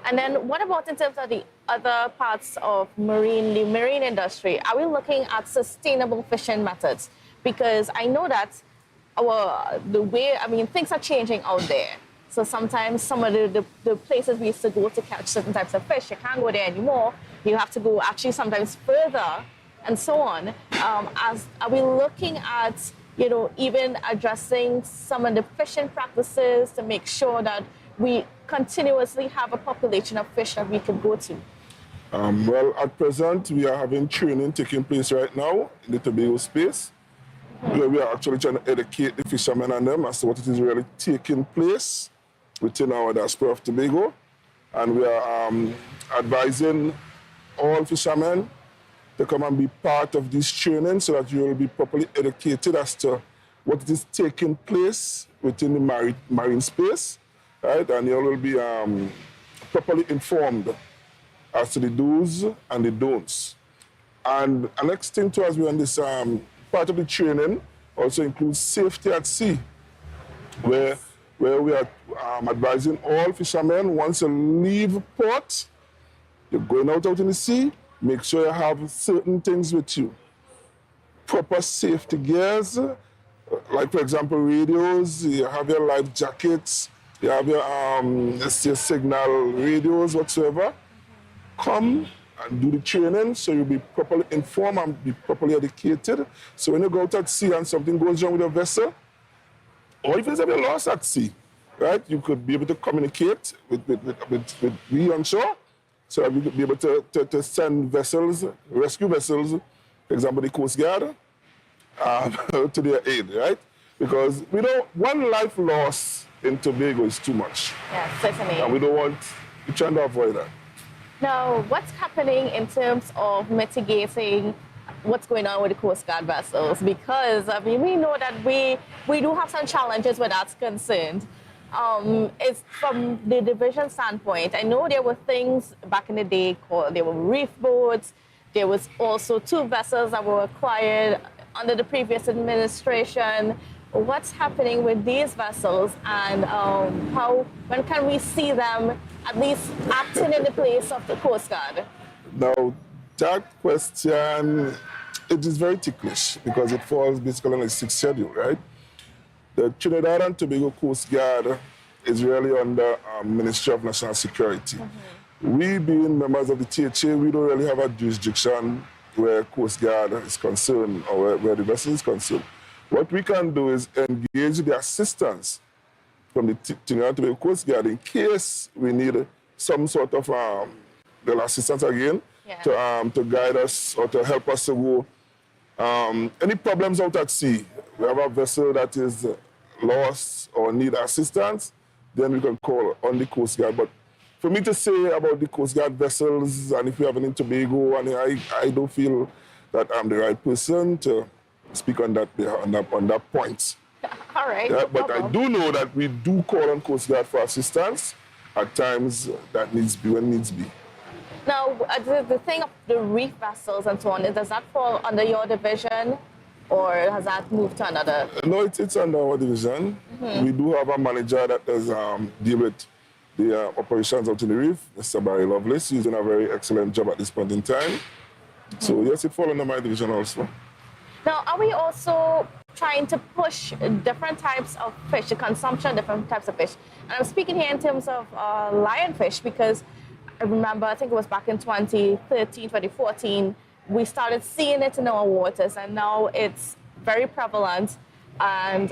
And then what about in terms of the other parts of the marine industry? Are we looking at sustainable fishing methods? Because I know that things are changing out there. So sometimes some of the places we used to go to catch certain types of fish, you can't go there anymore. You have to go actually sometimes further and so on. Are we looking at, even addressing some of the fishing practices to make sure that we continuously have a population of fish that we can go to? Well, at present, we are having training taking place right now in the Tobago space, where we are actually trying to educate the fishermen and them as to what it is really taking place within our diaspora of Tobago. And we are advising all fishermen to come and be part of this training so that you will be properly educated as to what it is taking place within the marine space, right? And you will be properly informed as to the do's and the don'ts. And the next thing too, as we're on this part of the training, also includes safety at sea, where we are advising all fishermen, once you leave port, you're going out in the sea, make sure you have certain things with you. Proper safety gears, like for example radios, you have your life jackets, you have your signal radios, whatsoever. Come and do the training so you'll be properly informed and be properly educated. So when you go out at sea and something goes wrong with your vessel, or even if you're lost at sea, right, you could be able to communicate with we on shore so that we could be able to send vessels, rescue vessels, for example, the Coast Guard, to their aid, right? Because we don't, one life loss in Tobago is too much. Yeah, certainly. And we're trying to avoid that. Now, what's happening in terms of mitigating what's going on with the Coast Guard vessels? Because, we know that we do have some challenges where that's concerned. It's from the division standpoint. I know there were things back in the day called, there were reef boats. There was also 2 vessels that were acquired under the previous administration. What's happening with these vessels, and when can we see them at least acting in the place of the Coast Guard? Now, that question, it is very ticklish because it falls basically on a 6th schedule, right? The Trinidad and Tobago Coast Guard is really under Ministry of National Security. Mm-hmm. We being members of the THA, we don't really have a jurisdiction where Coast Guard is concerned or where the vessel is concerned. What we can do is engage the assistance from the Trinidad and Tobago Coast Guard in case we need some sort of assistance again, yeah, to guide us or to help us to go. Any problems out at sea, we have a vessel that is lost or need assistance, then we can call on the Coast Guard. But for me to say about the Coast Guard vessels and if we have any in Tobago, and I don't feel that I'm the right person to speak on that point. All right. Yeah, but I do know that we do call on Coast Guard for assistance at times that needs be when needs be. Now, the thing of the reef vessels and so on, does that fall under your division? or has that moved to another? No, it's under our division. We do have a manager that does deal with the operations out in the reef, Mr. Barry Lovelace. He's doing a very excellent job at this point in time. So yes, it falls under my division also. Now, are we also trying to push different types of fish, the consumption of different types of fish? And I'm speaking here in terms of lionfish, because I remember, I think it was back in 2013, 2014, we started seeing it in our waters, and now it's very prevalent. And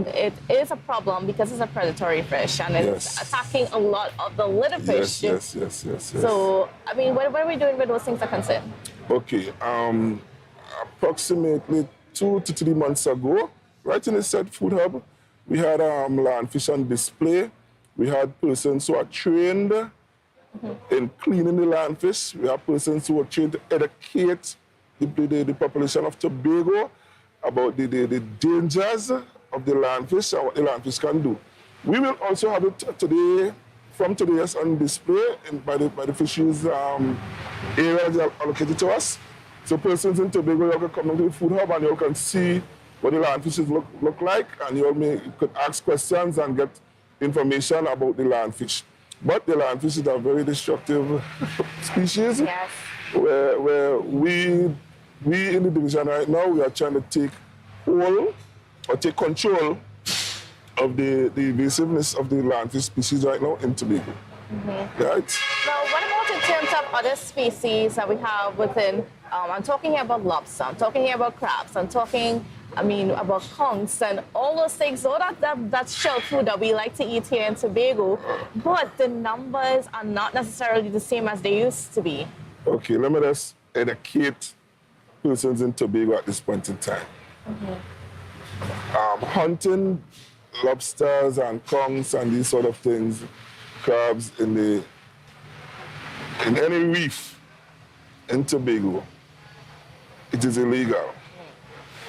it is a problem because it's a predatory fish, and it's attacking a lot of the little fish. Yes. So, I mean, what are we doing with those things that concern? Okay, approximately 2 to 3 months ago, right in the said food hub, we had lionfish on display. We had persons who are trained in cleaning the lionfish. We have persons who are trained to educate the population of Tobago about the dangers of the lionfish and what the lionfish can do. We will also have it today, from today, yes, on display by the fisheries areas that are allocated to us. So persons in Tobago, you can come into the food hub and you can see what the lionfishes look like, and you could ask questions and get information about the lionfish. But the lionfish is a very destructive species. Yes. Where we in the division right now, we are trying to take control of the invasiveness of the lionfish species right now in Tobago. Right? Now, what about in terms of other species that we have within? I'm talking here about lobster, I'm talking here about crabs, I'm talking, about conchs and all those things. So that's shell food that we like to eat here in Tobago, but the numbers are not necessarily the same as they used to be. Okay, let me just educate persons in Tobago at this point in time. Hunting lobsters and conchs and these sort of things, crabs in any reef in Tobago, it is illegal.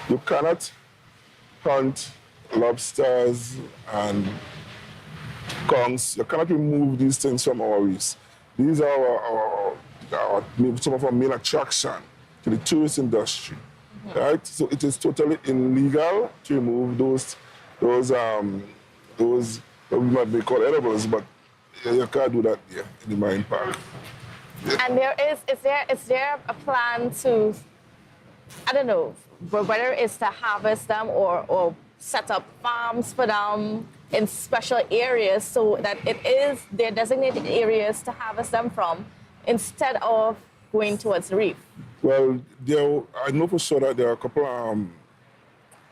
You cannot hunt lobsters and conchs. You cannot remove these things from our reefs. These are some of our main attraction to the tourist industry, right? So it is totally illegal to remove those what we might be called edibles, but you can't do that here in the marine park. And is there a plan to, I don't know, whether it's to harvest them or set up farms for them in special areas so that they're designated areas to harvest them from instead of going towards the reef? Well, I know for sure that there are a couple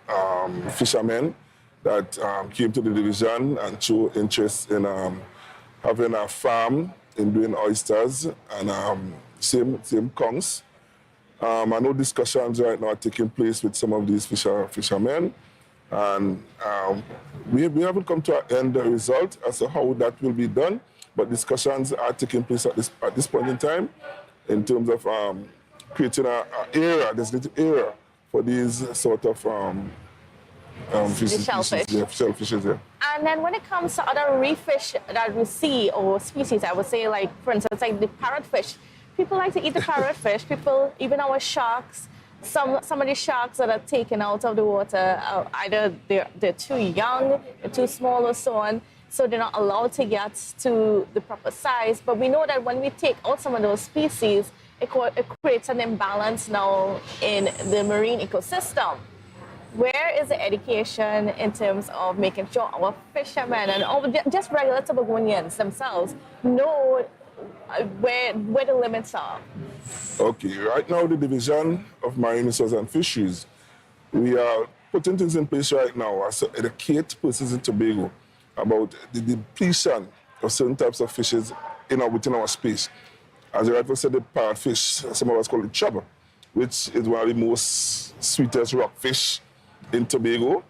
of fishermen that came to the division and showed interest in having a farm in doing oysters and same conchs. I know discussions right now are taking place with some of these fishermen, and we haven't come to an end result as to how that will be done, but discussions are taking place at this point in time in terms of creating a designated area for these sort of shellfishes. Yeah. And then when it comes to other reef fish that we see, or species, I would say, like, for instance, like the parrotfish. People like to eat the parrotfish. People, even our sharks, some of the sharks that are taken out of the water, either they're too young, they're too small, or so on, so they're not allowed to get to the proper size. But we know that when we take out some of those species, it creates an imbalance now in the marine ecosystem. Where is the education in terms of making sure our fishermen and just regular Tobagonians themselves know where the limits are? Okay, right now the Division of Marine Resources and Fisheries, we are putting things in place right now as to educate persons in Tobago about the depletion of certain types of fishes within our space. As you rightly said, the parrotfish, some of us call it chub, which is one of the most sweetest rockfish in Tobago.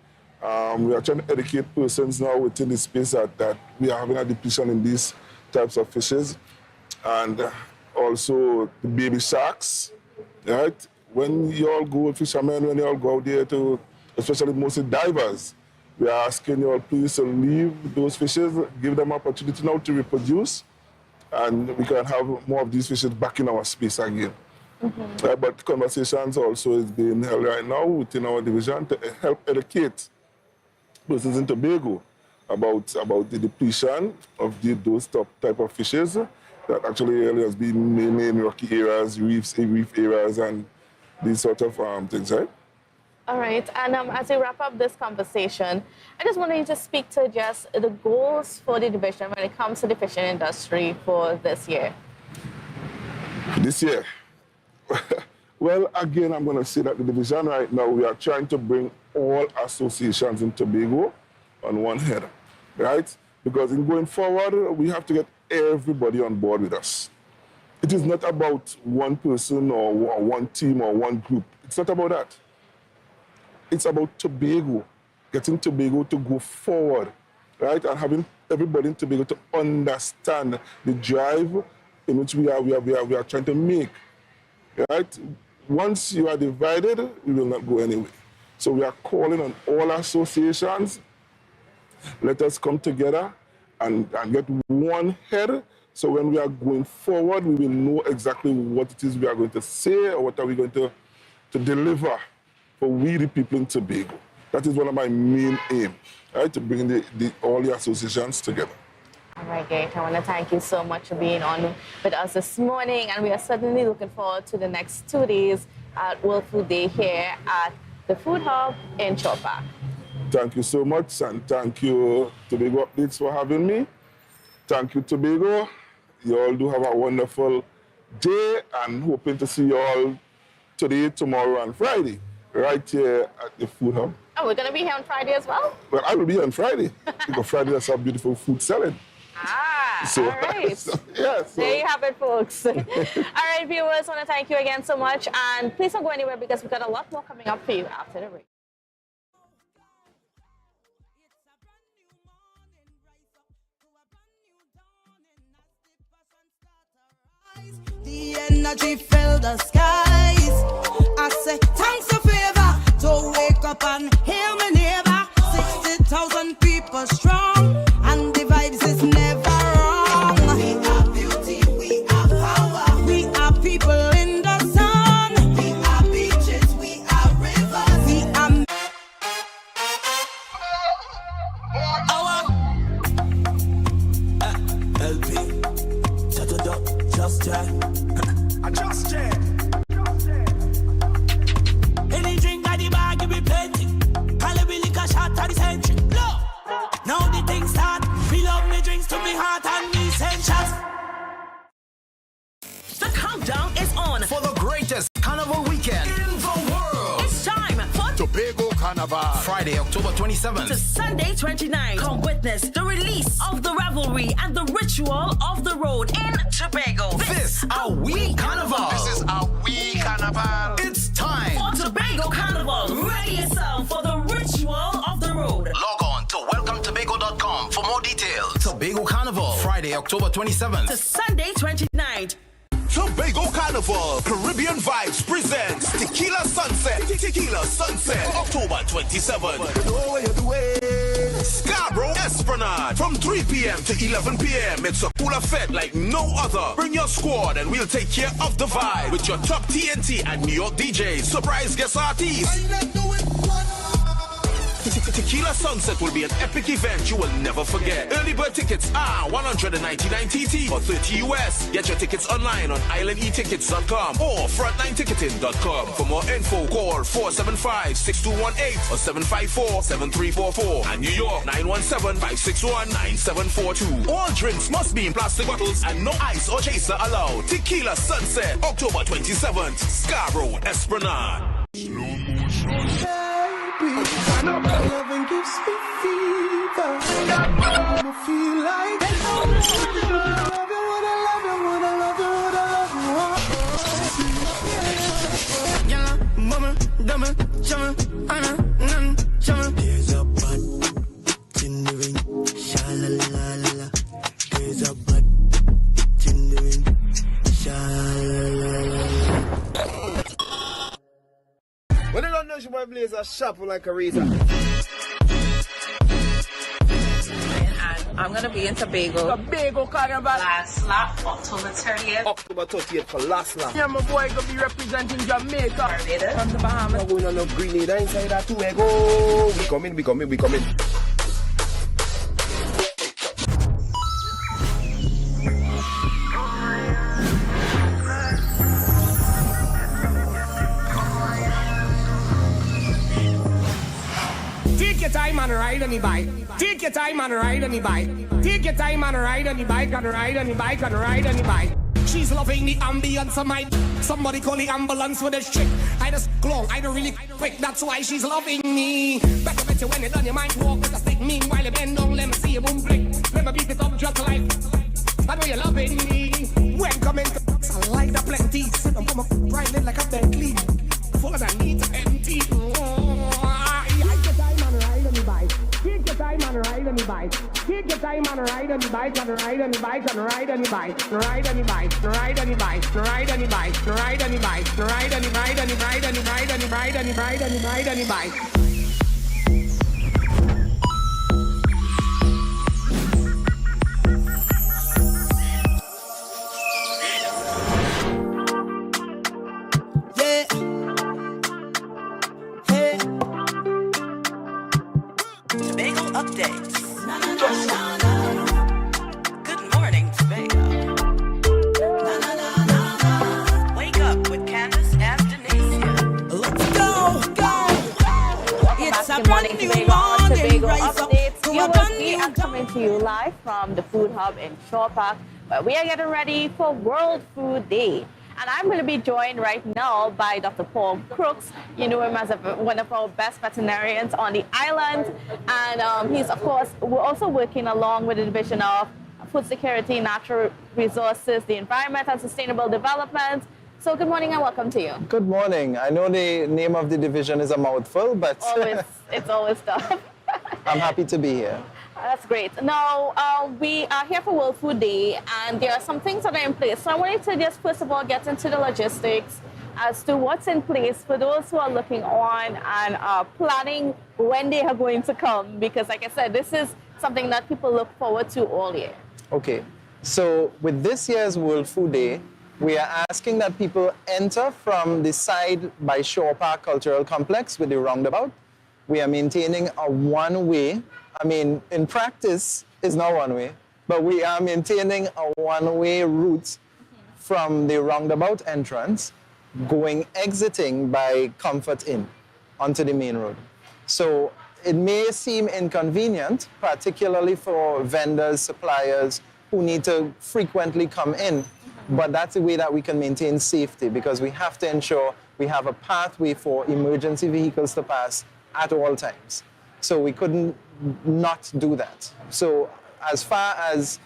We are trying to educate persons now within the space that we are having a depletion in these types of fishes. And also the baby sharks, right? When you all go, fishermen, when you all go out there especially mostly divers, we are asking you all please to leave those fishes, give them opportunity now to reproduce, and we can have more of these fishes back in our space again. But conversations also is being held right now within our division to help educate persons in Tobago about the depletion of those type of fishes that actually has been mainly in rocky areas, reef areas, and these sort of things, right? All right, and as we wrap up this conversation, I just wanted you to speak to just the goals for the division when it comes to the fishing industry for this year. This year? Well, again, I'm going to say that the division right now, we are trying to bring all associations in Tobago on one head, right? Because in going forward, we have to get everybody on board with us. It is not about one person or one team or one group. It's not about that. It's about Tobago, getting Tobago to go forward, right? And having everybody in Tobago to understand the drive in which we are trying to make, right? Once you are divided, we will not go anywhere. So we are calling on all associations. Let us come together and get one head. So when we are going forward, we will know exactly what it is we are going to say or what are we going to deliver for we the people in Tobago. That is one of my main aims, right? To bring all the associations together. All right, great. I want to thank you so much for being on with us this morning, and we are certainly looking forward to the next 2 days at World Food Day here at the Food Hub in Chopa. Thank you so much, and thank you, Tobago Updates, for having me. Thank you, Tobago. You all do have a wonderful day, and hoping to see you all today, tomorrow, and Friday, right here at the Food Hub. Oh, we're going to be here on Friday as well? Well, I will be on Friday, because Friday has some beautiful food selling. All right. There you have it, folks. All right, viewers, I want to thank you again so much. And please don't go anywhere because we've got a lot more coming up for you after the break. The energy filled the skies. I say, thanks a favor to wake up and hear me neighbor. 60,000 people strong, and the vibes is never wrong. We are beauty, we are power. We are people in the sun. We are beaches, we are rivers. We are LP, shut it up, just chat. Just chat. Any drink at the bar, give me plenty. Calibre liquor shot at the century. No. Now the things start. Fill up me drinks to me heart and me essentials. The countdown is on For the greatest carnival weekend in the world. It's time for Tobago Carnival. Friday, October 27th. to Sunday 29. Come witness the release of the revelry and the ritual of the road in Tobago. This our wee carnival. This is our wee carnival. It's time For Tobago Carnival, ready yourself for the ritual of the road. Log on to welcometobago.com for more details. Tobago Carnival, Friday, October 27th. To Sunday 29th. Tobago Carnival, Caribbean Vibes presents Tequila Sunset. Tequila Sunset, October 27th. Scarborough Esplanade from 3 p.m. to 11 p.m. It's a cooler fete like no other. Bring your squad and we'll take care of the vibe with your top TNT and New York DJs, surprise guest artists. Tequila Sunset will be an epic event you will never forget. Early bird tickets are $199 TT or $30 US. Get your tickets online on islandetickets.com or frontlineticketing.com. For more info, call 475-6218 or 754-7344 and New York 917-561-9742. All drinks must be in plastic bottles and no ice or chaser allowed. Tequila Sunset, October 27th, Scarborough Esplanade. Loving gives me fever. I feel like there's a bud in the ring. Sha-la-la-la-la. There's a bud in the ring. Sha-la-la-la-la. When they don't know she might blaze a sharp like a razor. I'm going to be in Tobago. Tobago Carnival. Last lap, October 30th. October 30th for last lap. Yeah, my boy going to be representing Jamaica. Barbados. From the Bahamas. We're going on a Grenada inside that Tobago. We coming. Take your time and ride on the bike. Take your time and ride on the bike. Take your time and ride on the bike and ride on the bike and ride on the bike. She's loving the ambience of my. Somebody call the ambulance with a chick. I just long, I don't really quick. That's why she's loving me. Better bet you when you're done, you might walk with a stick. Meanwhile, you bend down, let me see you boom flick. Let me beat it up just like. I know you're loving me. When coming to I like the plenty. Sit on come up, riding like a Bentley. Full of that need to empty. Take your time and ride on the bike. Take your time and ride on the bike and ride on the bike and ride on the bike. Ride on the bike. Ride on the bike. Ride on the bike. Ride on the bike. Ride on the ride on the ride on the ride on the ride on the ride on the ride on the bike. Tobago updates. Good morning, Tobago. Wake up with Candace and Denise. Let's go. It's a Good morning, Tobago. On Tobago updates. We are coming to you live from the Food Hub in Shore Park, where we are getting ready for World Food Day. And I'm going to be joined right now by Dr. Paul Crooks. You know him as one of our best veterinarians on the island. And he's, of course, we're also working along with the Division of Food Security, Natural Resources, the Environment and Sustainable Development. So good morning and welcome to you. Good morning. I know the name of the division is a mouthful, but It's always tough. I'm happy to be here. That's great. Now, we are here for World Food Day, and there are some things that are in place. So I wanted to just, first of all, get into the logistics as to what's in place for those who are looking on and are planning when they are going to come. Because, like I said, this is something that people look forward to all year. Okay. So with this year's World Food Day, we are asking that people enter from the side by Shore Park Cultural Complex with the roundabout. We are maintaining a one-way. I mean, in practice, it's not one way, but we are maintaining a one-way route from the roundabout entrance, exiting by Comfort Inn onto the main road. So it may seem inconvenient, particularly for vendors, suppliers who need to frequently come in, but that's the way that we can maintain safety, because we have to ensure we have a pathway for emergency vehicles to pass at all times. So we couldn't not do that. So as far as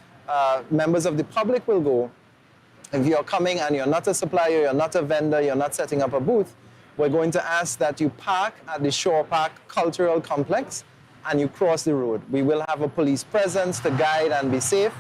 members of the public will go, if you're coming and you're not a supplier, you're not a vendor, you're not setting up a booth, we're going to ask that you park at the Shore Park Cultural Complex and you cross the road. We will have a police presence to guide and be safe.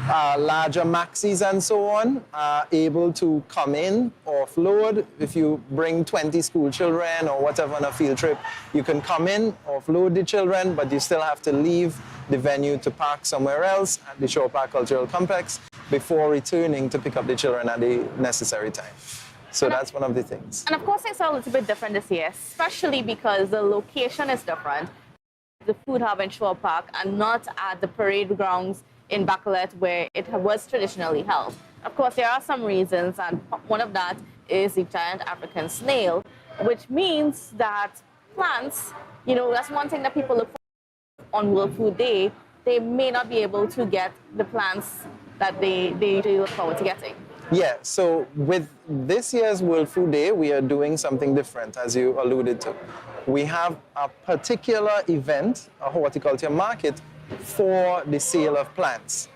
Larger maxis and so on are able to come in, offload. If you bring 20 school children or whatever on a field trip, you can come in, offload the children, but you still have to leave the venue to park somewhere else at the Shore Park Cultural Complex before returning to pick up the children at the necessary time. So that's one of the things. And of course, it's a little bit different this year, especially because the location is different. The Food Hub in Shore Park and not at the parade grounds in Bacalet where it was traditionally held. Of course, there are some reasons, and one of that is the giant African snail, which means that plants, you know, that's one thing that people look for on World Food Day. They may not be able to get the plants that they usually look forward to getting. Yeah, so with this year's World Food Day, we are doing something different, as you alluded to. We have a particular event, a horticulture market, for the sale of plants.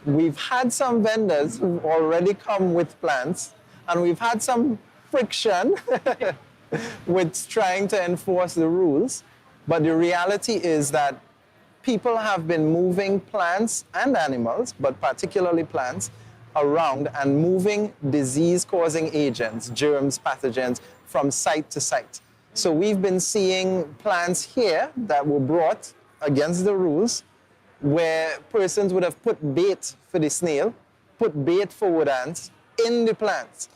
We've had some vendors who already come with plants, and we've had some friction with trying to enforce the rules. But the reality is that people have been moving plants and animals, but particularly plants, around and moving disease-causing agents, germs, pathogens, from site to site. So we've been seeing plants here that were brought against the rules, where persons would have put bait for the snail, put bait for wood ants in the plants.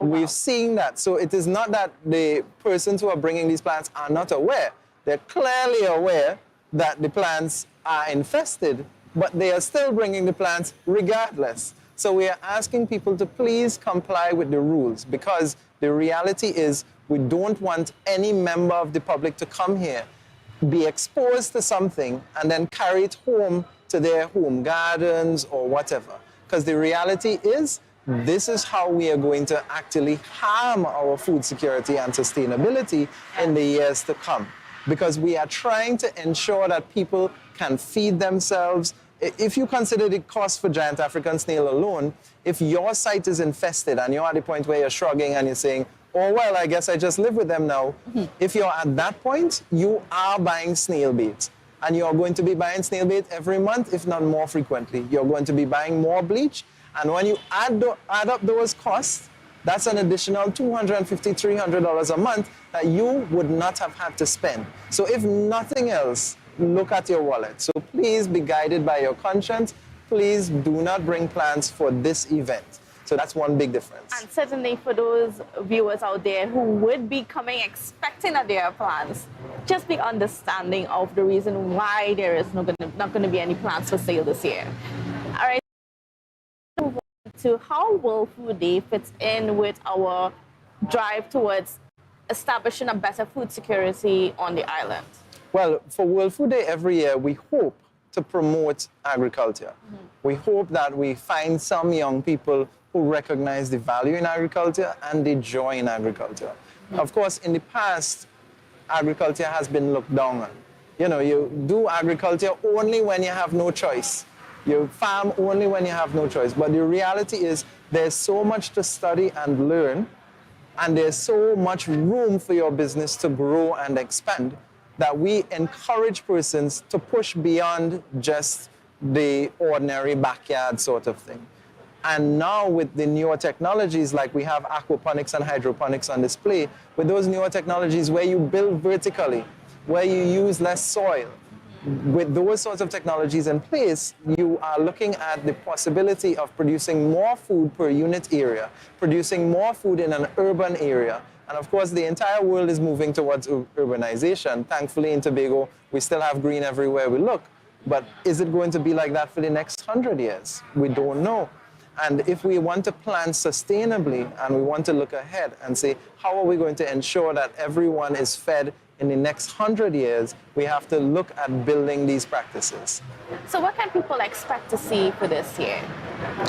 We've seen that. So it is not that the persons who are bringing these plants are not aware. They're clearly aware that the plants are infested, but they are still bringing the plants regardless. So we are asking people to please comply with the rules, because the reality is we don't want any member of the public to come here, be exposed to something, and then carry it home to their home gardens or whatever. Because the reality is, this is how we are going to actually harm our food security and sustainability in the years to come. Because we are trying to ensure that people can feed themselves. If you consider the cost for giant African snail alone, if your site is infested and you're at the point where you're shrugging and you're saying, oh, well, I guess I just live with them now. If you're at that point, you are buying snail bait. And you're going to be buying snail bait every month, if not more frequently. You're going to be buying more bleach. And when you add up those costs, that's an additional $250, $300 a month that you would not have had to spend. So if nothing else, look at your wallet. So please be guided by your conscience. Please do not bring plants for this event. So that's one big difference. And certainly for those viewers out there who would be coming expecting that there are plants, just be understanding of the reason why there is not going to be any plants for sale this year. All right. Move on to how World Food Day fits in with our drive towards establishing a better food security on the island. Well, for World Food Day every year, we hope to promote agriculture. We hope that we find some young people who recognize the value in agriculture and the joy in agriculture. Of course, in the past, agriculture has been looked down on. You know, you do agriculture only when you have no choice. You farm only when you have no choice. But the reality is there's so much to study and learn, and there's so much room for your business to grow and expand, that we encourage persons to push beyond just the ordinary backyard sort of thing. And now with the newer technologies, like we have aquaponics and hydroponics on display, with those newer technologies where you build vertically, where you use less soil, with those sorts of technologies in place, you are looking at the possibility of producing more food per unit area, producing more food in an urban area. And of course, the entire world is moving towards urbanization. Thankfully, in Tobago, we still have green everywhere we look. But is it going to be like that for the next 100 years? We don't know. And if we want to plan sustainably and we want to look ahead and say, how are we going to ensure that everyone is fed in the next 100 years, we have to look at building these practices. So what can people expect to see for this year?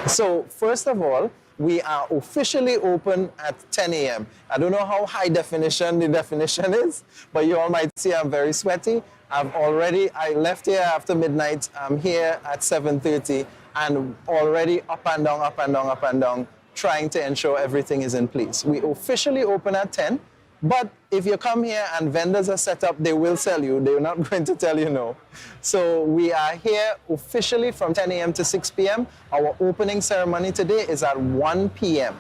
So first of all, we are officially open at 10 a.m. I don't know how high definition the definition is, but you all might see I'm very sweaty. I left here after midnight. I'm here at 7:30 and already up and down, up and down, up and down, trying to ensure everything is in place. We officially open at 10, but if you come here and vendors are set up, they will sell you. They're not going to tell you no. So we are here officially from 10 a.m. to 6 p.m. Our opening ceremony today is at 1 p.m.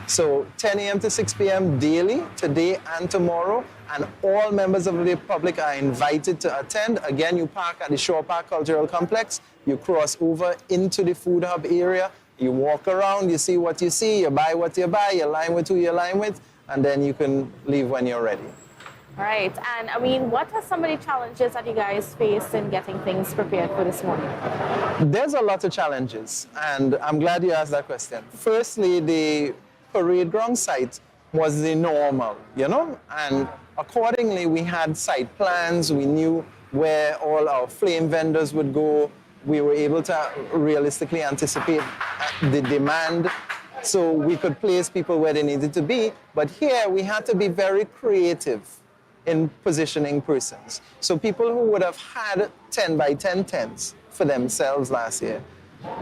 So 10 a.m. to 6 p.m. daily, today and tomorrow, and all members of the public are invited to attend. Again, you park at the Shore Park Cultural Complex, you cross over into the food hub area, you walk around, you see what you see, you buy what you buy, you line with who you line with, and then you can leave when you're ready. All right, and I mean, what are some of the challenges that you guys face in getting things prepared for this morning? There's a lot of challenges, and I'm glad you asked that question. Firstly, the parade ground site was the normal, you know, and accordingly we had site plans, we knew where all our flame vendors would go, we were able to realistically anticipate the demand, so we could place people where they needed to be. But here we had to be very creative in positioning persons. So people who would have had 10 by 10 tents for themselves last year,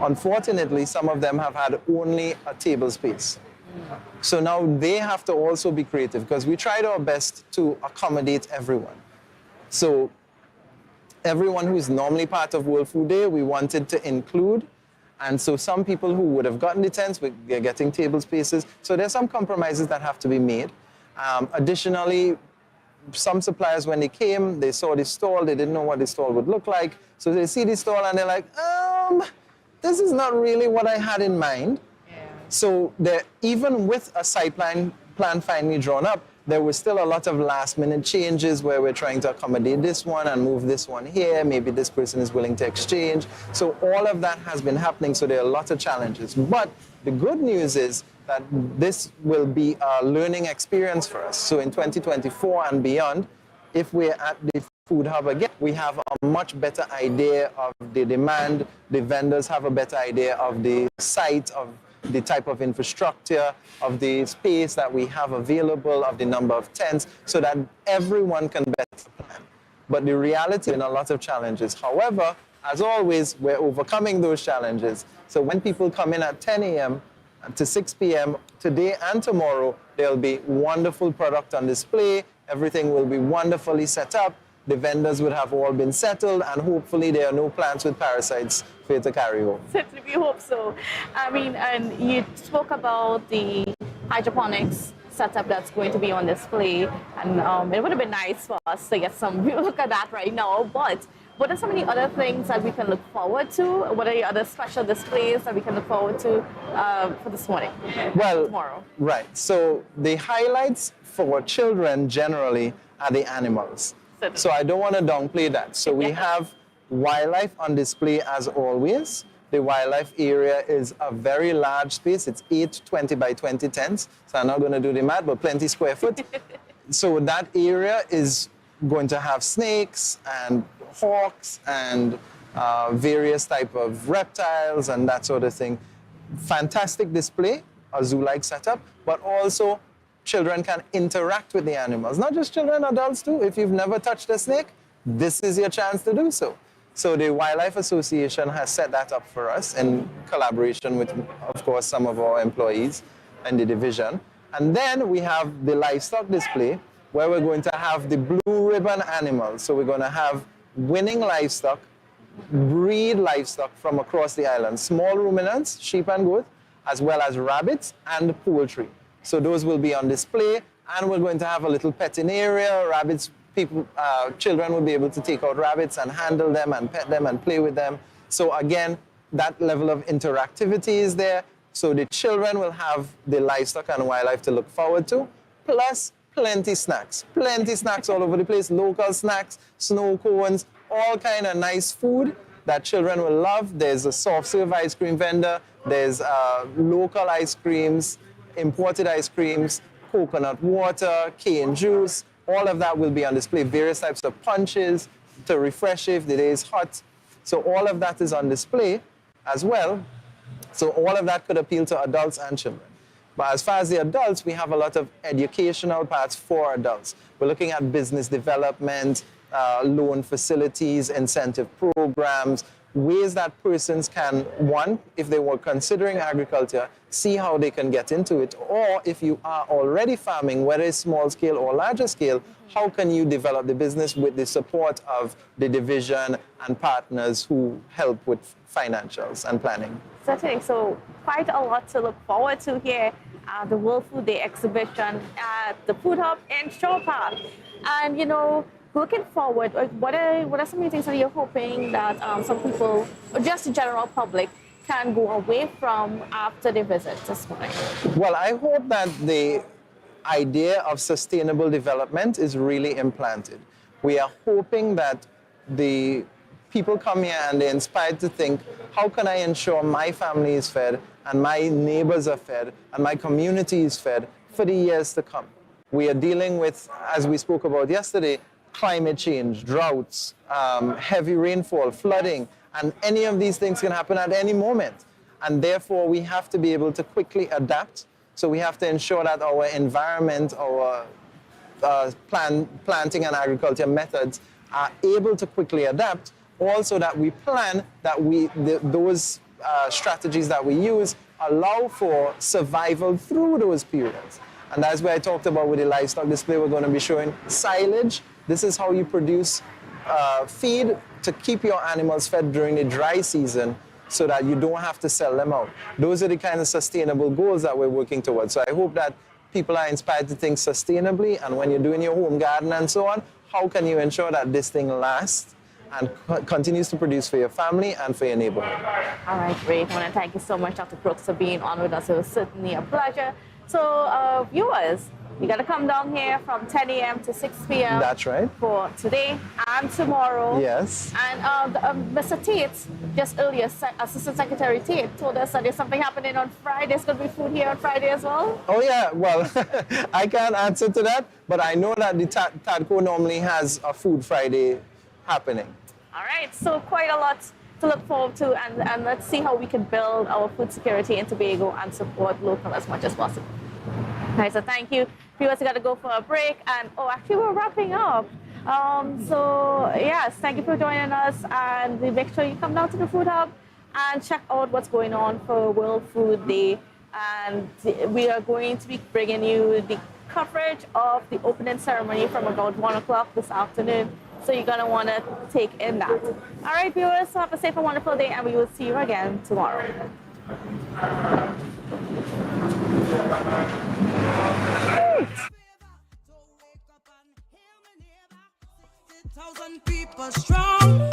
unfortunately, some of them have had only a table space. So now they have to also be creative, because we tried our best to accommodate everyone. So everyone who is normally part of World Food Day, we wanted to include. And so some people who would have gotten the tents, they're getting table spaces. So there's some compromises that have to be made. Additionally, some suppliers, when they came, they saw the stall, they didn't know what the stall would look like. So they see the stall and they're like, this is not really what I had in mind. So even with a site plan finally drawn up, there was still a lot of last-minute changes where we're trying to accommodate this one and move this one here. Maybe this person is willing to exchange. So all of that has been happening, so there are lots of challenges. But the good news is that this will be a learning experience for us. So in 2024 and beyond, if we're at the food hub again, we have a much better idea of the demand. The vendors have a better idea of the site, of the type of infrastructure, of the space that we have available, of the number of tents, so that everyone can better plan. But the reality in a lot of challenges. However, as always, we're overcoming those challenges. So when people come in at 10 a.m. to 6 p.m. today and tomorrow, there'll be wonderful product on display. Everything will be wonderfully set up. The vendors would have all been settled, and hopefully there are no plants with parasites for you to carry home. Certainly, we hope so. I mean, and you spoke about the hydroponics setup that's going to be on display, and it would have been nice for us to get some look at that right now. But what are some of the other things that we can look forward to? What are the other special displays that we can look forward to for this morning? Well, tomorrow. Right. So the highlights for children generally are the animals. So I don't want to downplay that. So we have wildlife on display as always. The wildlife area is a very large space. It's 8 20 by 20 tents. So I'm not going to do the math, but plenty square foot. So that area is going to have snakes and hawks and various type of reptiles and that sort of thing. Fantastic display, a zoo-like setup, but also children can interact with the animals. Not just children, adults too. If you've never touched a snake, this is your chance to do so. So the Wildlife Association has set that up for us in collaboration with, of course, some of our employees in the division. And then we have the livestock display, where we're going to have the blue ribbon animals. So we're going to have winning livestock, breed livestock from across the island. Small ruminants, sheep and goat, as well as rabbits and poultry. So those will be on display, and we're going to have a little petting area. Rabbits, children will be able to take out rabbits and handle them and pet them and play with them. So again, that level of interactivity is there. So the children will have the livestock and wildlife to look forward to, plus plenty snacks all over the place, local snacks, snow cones, all kind of nice food that children will love. There's a soft serve ice cream vendor, there's local ice creams, imported ice creams, coconut water, cane juice, all of that will be on display. Various types of punches to refresh if the day is hot. So all of that is on display as well. So all of that could appeal to adults and children. But as far as the adults, we have a lot of educational parts for adults. We're looking at business development, loan facilities, incentive programs, ways that persons can, one, if they were considering agriculture, see how they can get into it. Or if you are already farming, whether it's small scale or larger scale, how can you develop the business with the support of the division and partners who help with financials and planning? Certainly. So quite a lot to look forward to here at the World Food Day exhibition at the Food Hub in Shore Park. And, you know, looking forward, what are some of the things that you're hoping that some people, or just the general public, can go away from after they visit this morning? Well, I hope that the idea of sustainable development is really implanted. We are hoping that the people come here and they're inspired to think, how can I ensure my family is fed and my neighbors are fed and my community is fed for the years to come? We are dealing with, as we spoke about yesterday, climate change, droughts, heavy rainfall, flooding, and any of these things can happen at any moment. And therefore, we have to be able to quickly adapt. So we have to ensure that our environment, our planting and agriculture methods are able to quickly adapt. Also that we plan that those strategies that we use allow for survival through those periods. And that's where I talked about with the livestock display. We're going to be showing silage. This is how you produce feed to keep your animals fed during the dry season so that you don't have to sell them out. Those are the kind of sustainable goals that we're working towards. So I hope that people are inspired to think sustainably, and when you're doing your home garden and so on, how can you ensure that this thing lasts and continues to produce for your family and for your neighborhood? All right, great. I want to thank you so much, Dr. Crooks, for being on with us. It was certainly a pleasure. So, viewers, you got to come down here from 10 a.m. to 6 p.m. That's right. For today and tomorrow. Yes. And Mr. Tate, just earlier, Assistant Secretary Tate told us that there's something happening on Friday. There's going to be food here on Friday as well. Oh, yeah. Well, I can't answer to that, but I know that the TADCO normally has a Food Friday happening. All right. So quite a lot to look forward to, and let's see how we can build our food security in Tobago and support local as much as possible. All right, so thank you. Viewers, we got to go for a break, and actually we're wrapping up. So yes, thank you for joining us, and make sure you come down to the Food Hub and check out what's going on for World Food Day. And we are going to be bringing you the coverage of the opening ceremony from about 1 o'clock this afternoon. So you're going to want to take in that. All right, viewers, so have a safe and wonderful day, and we will see you again tomorrow. 1,000 people strong.